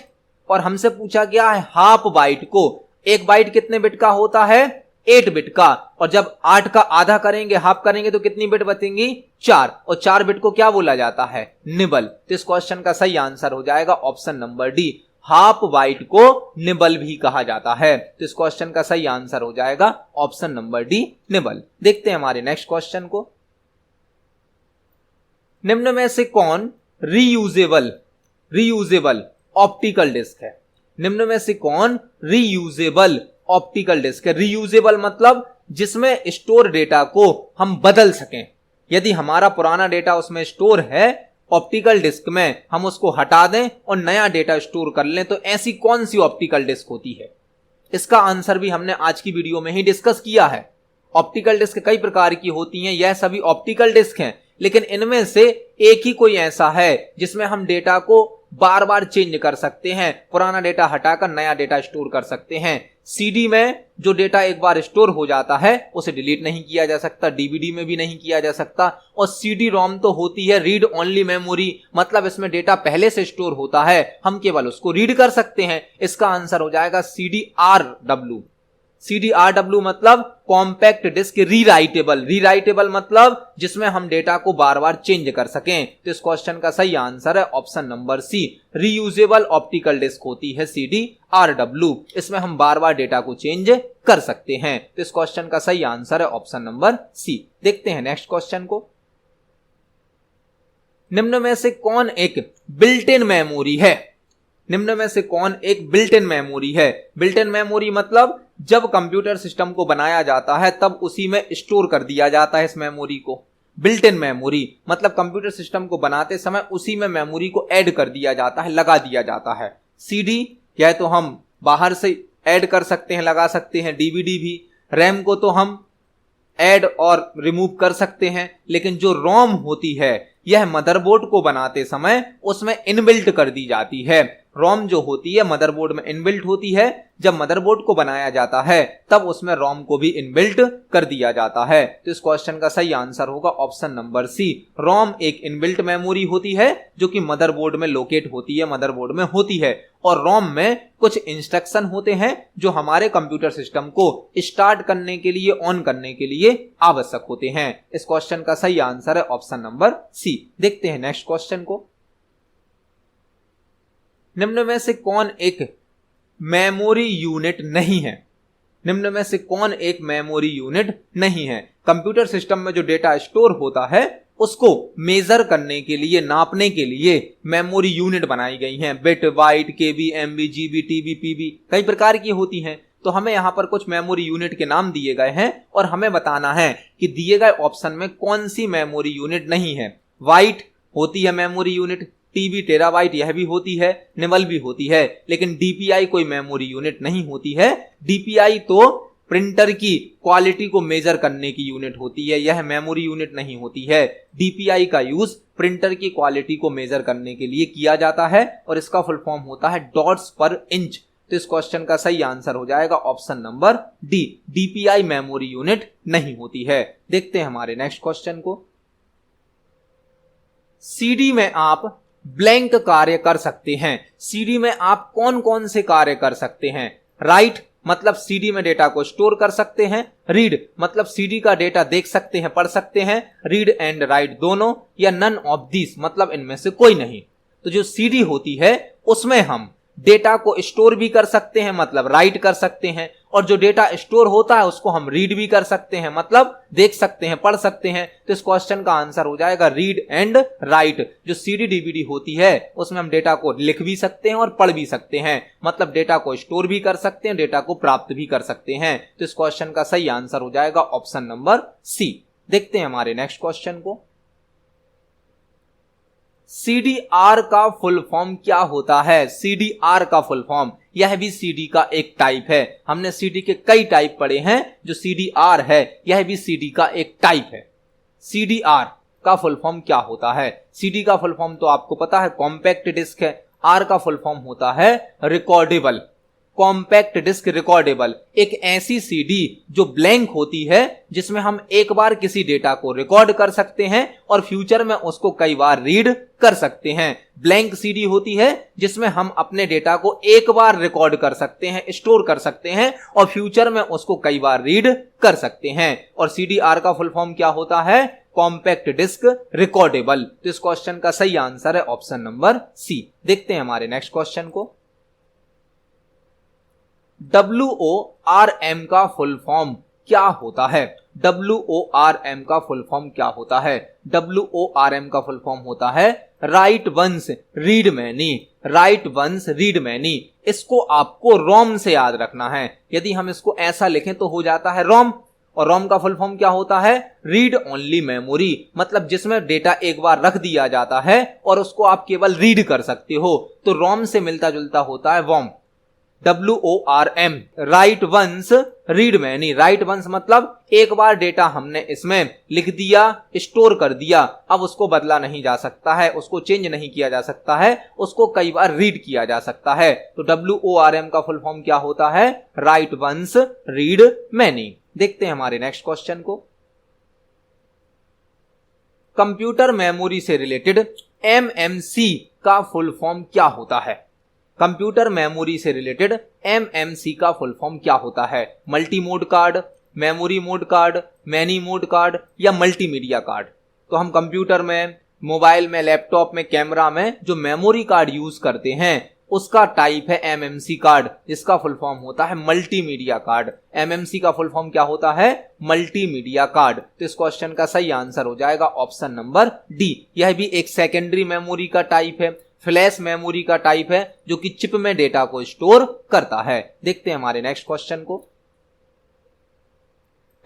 और हमसे पूछा गया है हाफ बाइट को। एक बाइट कितने बिट का होता है? 8 बिट का। और जब 8 का आधा करेंगे, हाफ करेंगे तो कितनी बिट बचेंगी? 4। और 4 बिट को क्या बोला जाता है? निबल। तो इस क्वेश्चन का सही आंसर हो जाएगा option number D, half byte को निबल भी कहा जाता है। तो इस क्वेश्चन का सही आंसर हो जाएगा ऑप्शन नंबर डी, निबल। देखते हैं हमारे नेक्स्ट क्वेश्चन को। निम्न में से कौन रीयूजेबल ऑप्टिकल डिस्क है? निम्न में से कौन रीयूजेबल ऑप्टिकल डिस्क है? रीयूजेबल मतलब जिसमें स्टोर डेटा को हम बदल सकें। यदि हमारा पुराना डेटा उसमें स्टोर है ऑप्टिकल डिस्क में, हम उसको हटा दें और नया डेटा स्टोर कर लें, तो ऐसी कौन सी ऑप्टिकल डिस्क होती है? इसका आंसर भी हमने आज की वीडियो में ही डिस्कस किया है। ऑप्टिकल डिस्क कई प्रकार की होती हैं, यह सभी ऑप्टिकल डिस्क हैं, लेकिन इनमें से एक ही कोई ऐसा है जिसमें हम डेटा को बार बार चेंज कर सकते हैं, पुराना डेटा हटाकर नया डेटा स्टोर कर सकते हैं। सीडी में जो डेटा एक बार स्टोर हो जाता है उसे डिलीट नहीं किया जा सकता, डीवीडी में भी नहीं किया जा सकता। और सीडी रोम तो होती है रीड ओनली मेमोरी, मतलब इसमें डेटा पहले से स्टोर होता है, हम केवल उसको रीड कर सकते हैं। इसका आंसर हो जाएगा CDRW। CDRW मतलब कॉम्पैक्ट डिस्क रीराइटेबल। रीराइटेबल मतलब जिसमें हम डेटा को बार बार चेंज कर सकें। तो इस क्वेश्चन का सही आंसर है option number C, reusable optical disc होती है CDRW। इसमें हम बार बार डेटा को चेंज कर सकते हैं। तो इस क्वेश्चन का सही आंसर है ऑप्शन नंबर सी। देखते हैं नेक्स्ट क्वेश्चन को। निम्न में से कौन एक बिल्ट इन मेमोरी है? निम्न में से कौन एक बिल्ट इन मेमोरी है? बिल्ट इन मेमोरी मतलब जब कंप्यूटर सिस्टम को बनाया जाता है तब उसी में स्टोर कर दिया जाता है इस मेमोरी को। बिल्ट इन मेमोरी मतलब कंप्यूटर सिस्टम को बनाते समय उसी में मेमोरी को ऐड कर दिया जाता है, लगा दिया जाता है। सीडी यह तो हम बाहर से ऐड कर सकते हैं, लगा सकते हैं, डीवीडी भी। रैम को तो हम ऐड और रिमूव कर सकते हैं, लेकिन जो रोम होती है यह मदरबोर्ड को बनाते समय उसमें इनबिल्ट कर दी जाती है। रोम जो होती है मदरबोर्ड में इनबिल्ट होती है, जब मदरबोर्ड को बनाया जाता है तब उसमें रोम को भी इनबिल्ट कर दिया जाता है। तो इस क्वेश्चन का सही आंसर होगा ऑप्शन नंबर सी। रोम एक इनबिल्ट मेमोरी होती है जो कि मदरबोर्ड में लोकेट होती है, मदरबोर्ड में होती है, और रोम में कुछ इंस्ट्रक्शन होते हैं जो हमारे कंप्यूटर सिस्टम को स्टार्ट करने के लिए, ऑन करने के लिए आवश्यक होते हैं। इस क्वेश्चन का सही आंसर है ऑप्शन नंबर सी। देखते हैं नेक्स्ट क्वेश्चन को। निम्न में से कौन एक मेमोरी यूनिट नहीं है? निम्न में से कौन एक मेमोरी यूनिट नहीं है? कंप्यूटर सिस्टम में जो डेटा स्टोर होता है उसको मेजर करने के लिए, नापने के लिए मेमोरी यूनिट बनाई गई हैं। बिट, बाइट, केबी, एमबी, जीबी, टीबी, पीबी कई प्रकार की होती हैं। तो हमें यहां पर कुछ मेमोरी यूनिट के नाम दिए गए हैं और हमें बताना है कि दिए गए ऑप्शन में कौन सी मेमोरी यूनिट नहीं है। बाइट होती है मेमोरी यूनिट, टीबी टेराबाइट यह भी होती है, निबल भी होती है, लेकिन डीपीआई कोई मेमोरी यूनिट नहीं होती है। डीपीआई तो प्रिंटर की क्वालिटी को मेजर करने की यूनिट होती है, यह मेमोरी यूनिट नहीं होती है। डीपीआई का यूज प्रिंटर की क्वालिटी को मेजर करने के लिए किया जाता है और इसका फुल फॉर्म होता है डॉट्स पर इंच। तो इस क्वेश्चन का सही आंसर हो जाएगा option number D, DPI memory unit नहीं होती है। देखते हैं हमारे नेक्स्ट क्वेश्चन को। सीडी में आप ब्लैंक कार्य कर सकते हैं। सीडी में आप कौन कौन से कार्य कर सकते हैं? राइट मतलब सीडी में डेटा को स्टोर कर सकते हैं। रीड मतलब सीडी का डेटा देख सकते हैं, पढ़ सकते हैं। रीड एंड राइट दोनों, या नन ऑफ दिस मतलब इनमें से कोई नहीं। तो जो सीडी होती है उसमें हम डेटा को स्टोर भी कर सकते हैं, मतलब राइट कर सकते हैं, और जो डेटा स्टोर होता है उसको हम रीड भी कर सकते हैं, मतलब देख सकते हैं, पढ़ सकते हैं। तो इस क्वेश्चन का आंसर हो जाएगा रीड एंड राइट। जो सीडी डीवीडी होती है उसमें हम डेटा को लिख भी सकते हैं और पढ़ भी सकते हैं, मतलब डेटा को स्टोर भी कर सकते हैं, डेटा को प्राप्त भी कर सकते हैं। तो इस क्वेश्चन का सही आंसर हो जाएगा ऑप्शन नंबर सी। देखते हैं हमारे नेक्स्ट क्वेश्चन को। सीडीआर का फुल फॉर्म क्या होता है? सीडीआर का फुल फॉर्म, यह भी सीडी का एक टाइप है। हमने सीडी के कई टाइप पढ़े हैं, जो सीडीआर है यह भी सीडी का एक टाइप है। सीडीआर का फुल फॉर्म क्या होता है? सीडी का फुल फॉर्म तो आपको पता है कॉम्पैक्ट डिस्क है। आर का फुल फॉर्म होता है रिकॉर्डेबल। कॉम्पैक्ट डिस्क रिकॉर्डेबल एक ऐसी सीडी जो ब्लैंक होती है, जिसमें हम एक बार किसी डेटा को रिकॉर्ड कर सकते हैं और फ्यूचर में उसको कई बार रीड कर सकते हैं। ब्लैंक सीडी होती है जिसमें हम अपने डेटा को एक बार रिकॉर्ड कर सकते हैं, स्टोर कर सकते हैं और फ्यूचर में उसको कई बार रीड कर सकते हैं। और सीडीआर का फुल फॉर्म क्या होता है? Compact disc recordable. तो इस क्वेश्चन का सही आंसर है ऑप्शन नंबर सी। देखते हैं हमारे नेक्स्ट क्वेश्चन को। WORM का फुल फॉर्म क्या होता है? WORM का फुल फॉर्म क्या होता है? WORM का फुल फॉर्म होता है right once read many, write once read many, इसको आपको रोम से याद रखना है। यदि हम इसको ऐसा लिखें तो हो जाता है रोम, और रोम का फुल फॉर्म क्या होता है? रीड ओनली मेमोरी, मतलब जिसमें डेटा एक बार रख दिया जाता है और उसको आप केवल रीड कर सकते हो, तो रोम से मिलता जुलता होता है वॉम, WORM, write once read many. Write once मतलब एक बार डेटा हमने इसमें लिख दिया, स्टोर कर दिया, अब उसको बदला नहीं जा सकता है, उसको चेंज नहीं किया जा सकता है, उसको कई बार रीड किया जा सकता है। तो WORM का फुल फॉर्म क्या होता है? Right once read many. देखते हैं हमारे नेक्स्ट क्वेश्चन को। कंप्यूटर मेमोरी से रिलेटेड MMC का फुल फॉर्म क्या होता है? कंप्यूटर मेमोरी से रिलेटेड MMC का फुल फॉर्म क्या होता है? Multi mode card, memory mode card, many mode card या मल्टीमीडिया कार्ड? तो हम कंप्यूटर में, मोबाइल में, लैपटॉप में, कैमरा में जो मेमोरी कार्ड यूज करते हैं उसका टाइप है MMC कार्ड, जिसका फुल फॉर्म होता है मल्टीमीडिया कार्ड। MMC का फुल फॉर्म क्या होता है? Multimedia card. तो इस क्वेश्चन का सही आंसर हो जाएगा ऑप्शन नंबर डी। यह भी एक सेकेंडरी मेमोरी का टाइप है, फ्लैश मेमोरी का टाइप है, जो कि चिप में डेटा को स्टोर करता है। देखते हैं हमारे नेक्स्ट क्वेश्चन को।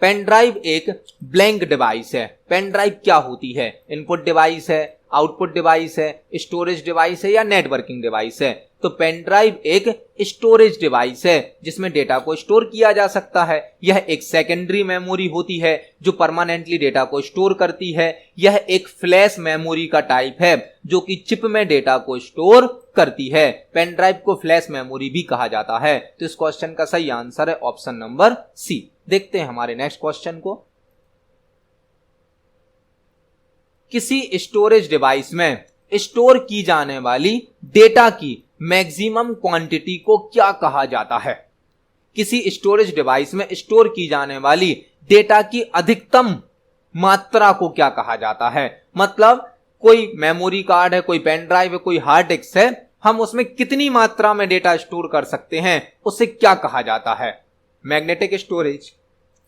पेन ड्राइव एक ब्लैंक डिवाइस है। पेन ड्राइव क्या होती है? इनपुट डिवाइस है, आउटपुट डिवाइस है, स्टोरेज डिवाइस है या नेटवर्किंग डिवाइस है? तो पेन ड्राइव एक स्टोरेज डिवाइस है जिसमें डेटा को स्टोर किया जा सकता है। यह एक सेकेंडरी मेमोरी होती है जो परमानेंटली डेटा को स्टोर करती है। यह एक फ्लैश मेमोरी का टाइप है जो कि चिप में डेटा को स्टोर करती है। पेन ड्राइव को फ्लैश मेमोरी भी कहा जाता है। तो इस क्वेश्चन का सही आंसर है ऑप्शन नंबर सी। देखते हैं हमारे नेक्स्ट क्वेश्चन को। किसी स्टोरेज डिवाइस में स्टोर की जाने वाली डेटा की मैक्सिमम क्वांटिटी को क्या कहा जाता है? किसी स्टोरेज डिवाइस में स्टोर की जाने वाली डेटा की अधिकतम मात्रा को क्या कहा जाता है? मतलब कोई मेमोरी कार्ड है, कोई पेन ड्राइव है, कोई हार्ड डिस्क है, हम उसमें कितनी मात्रा में डेटा स्टोर कर सकते हैं, उसे क्या कहा जाता है? Magnetic storage,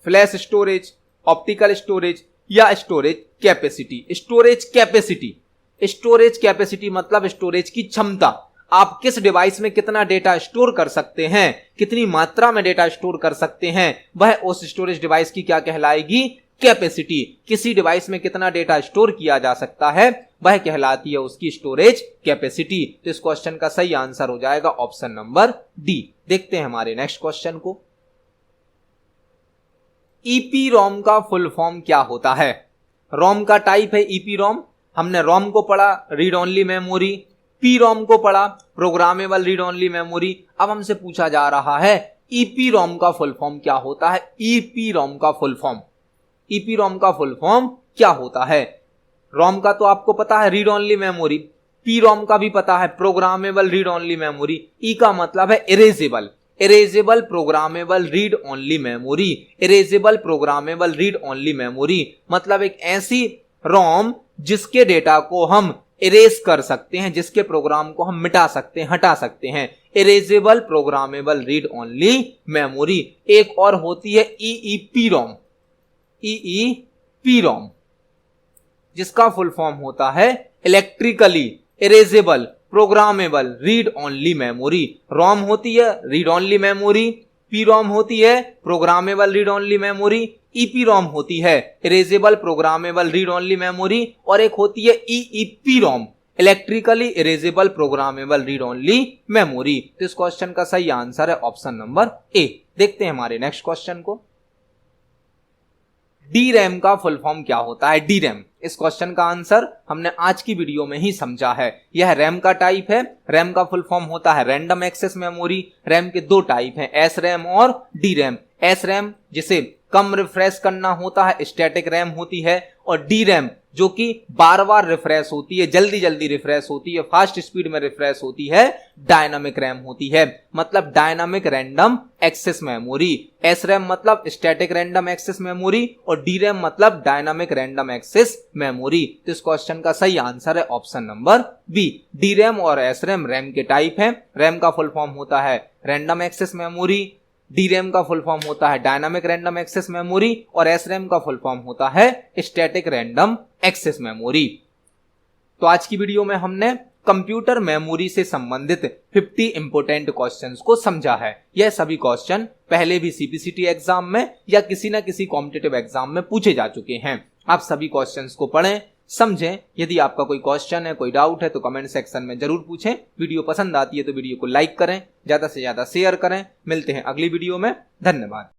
flash storage, optical storage या storage capacity? Storage capacity, storage capacity मतलब स्टोरेज की क्षमता। आप किस डिवाइस में कितना डेटा स्टोर कर सकते हैं, कितनी मात्रा में डेटा स्टोर कर सकते हैं, वह उस स्टोरेज डिवाइस की क्या कहलाएगी? कैपेसिटी। किसी डिवाइस में कितना डेटा स्टोर किया जा सकता है वह कहलाती है उसकी स्टोरेज कैपेसिटी। तो इस क्वेश्चन का सही आंसर हो जाएगा ऑप्शन नंबर डी। देखते हैं हमारे नेक्स्ट क्वेश्चन को। EPROM का फुल फॉर्म क्या होता है? रोम का टाइप है EPROM। हमने रोम को पढ़ा रीड ओनली मेमोरी, PROM को पढ़ा प्रोग्रामेबल रीड ओनली मेमोरी। अब हमसे पूछा जा रहा है EPROM का फुल फॉर्म क्या होता है? EPROM का फुल फॉर्म, EPROM का फुल फॉर्म क्या होता है? रोम का तो आपको पता है रीड ओनली मेमोरी, PROM का भी पता है प्रोग्रामेबल रीड ओनली मेमोरी। ई का मतलब है erasable, erasable programmable read only memory. Erasable programmable read only memory मतलब एक ऐसी रोम जिसके डेटा को हम इरेज कर सकते हैं, जिसके प्रोग्राम को हम मिटा सकते हैं, हटा सकते हैं। Erasable programmable read only memory. एक और होती है EEPROM, EEPROM जिसका फुल फॉर्म होता है electrically erasable programmable read only memory. ROM होती है रीड ओनली मेमोरी, PROM होती है programmable read only memory, EPROM होती है erasable programmable read only memory, और एक होती है EEPROM electrically erasable programmable read only memory. तो इस क्वेश्चन का सही आंसर है ऑप्शन नंबर ए। देखते हैं हमारे नेक्स्ट क्वेश्चन को। DRAM का फुल फॉर्म क्या होता है? DRAM, इस क्वेश्चन का आंसर हमने आज की वीडियो में ही समझा है। यह रैम का टाइप है। रैम का फुल फॉर्म होता है रैंडम एक्सेस मेमोरी। रैम के दो टाइप हैं, SRAM और DRAM। SRAM जिसे कम रिफ्रेश करना होता है स्टैटिक रैम होती है, और DRAM जो कि बार बार रिफ्रेश होती है, जल्दी जल्दी रिफ्रेश होती है, फास्ट स्पीड में रिफ्रेश होती है, डायनामिक रैम होती है, मतलब dynamic random access memory. SRAM मतलब स्टैटिक रैंडम एक्सेस मेमोरी और DRAM मतलब डायनामिक रैंडम एक्सेस मेमोरी। तो इस क्वेश्चन का सही आंसर है ऑप्शन नंबर बी। DRAM और SRAM रैम के टाइप हैं। रैम का फुल फॉर्म होता है रैंडम एक्सेस मेमोरी, DRAM का फुल फॉर्म होता है डायनामिक रैंडम एक्सेस मेमोरी, और SRAM का फुल फॉर्म होता है स्टैटिक रैंडम एक्सेस मेमोरी। तो आज की वीडियो में हमने कंप्यूटर मेमोरी से संबंधित 50 इंपोर्टेंट क्वेश्चंस को समझा है। यह सभी क्वेश्चन पहले भी सीपीसीटी एग्जाम में या किसी न किसी कॉम्पिटिटिव एग्जाम में पूछे जा चुके हैं। आप सभी क्वेश्चंस को पढ़ें, समझें। यदि आपका कोई क्वेश्चन है, कोई डाउट है तो कमेंट सेक्शन में जरूर पूछें। वीडियो पसंद आती है तो वीडियो को लाइक करें, ज्यादा से ज्यादा शेयर करें। मिलते हैं अगली वीडियो में। धन्यवाद।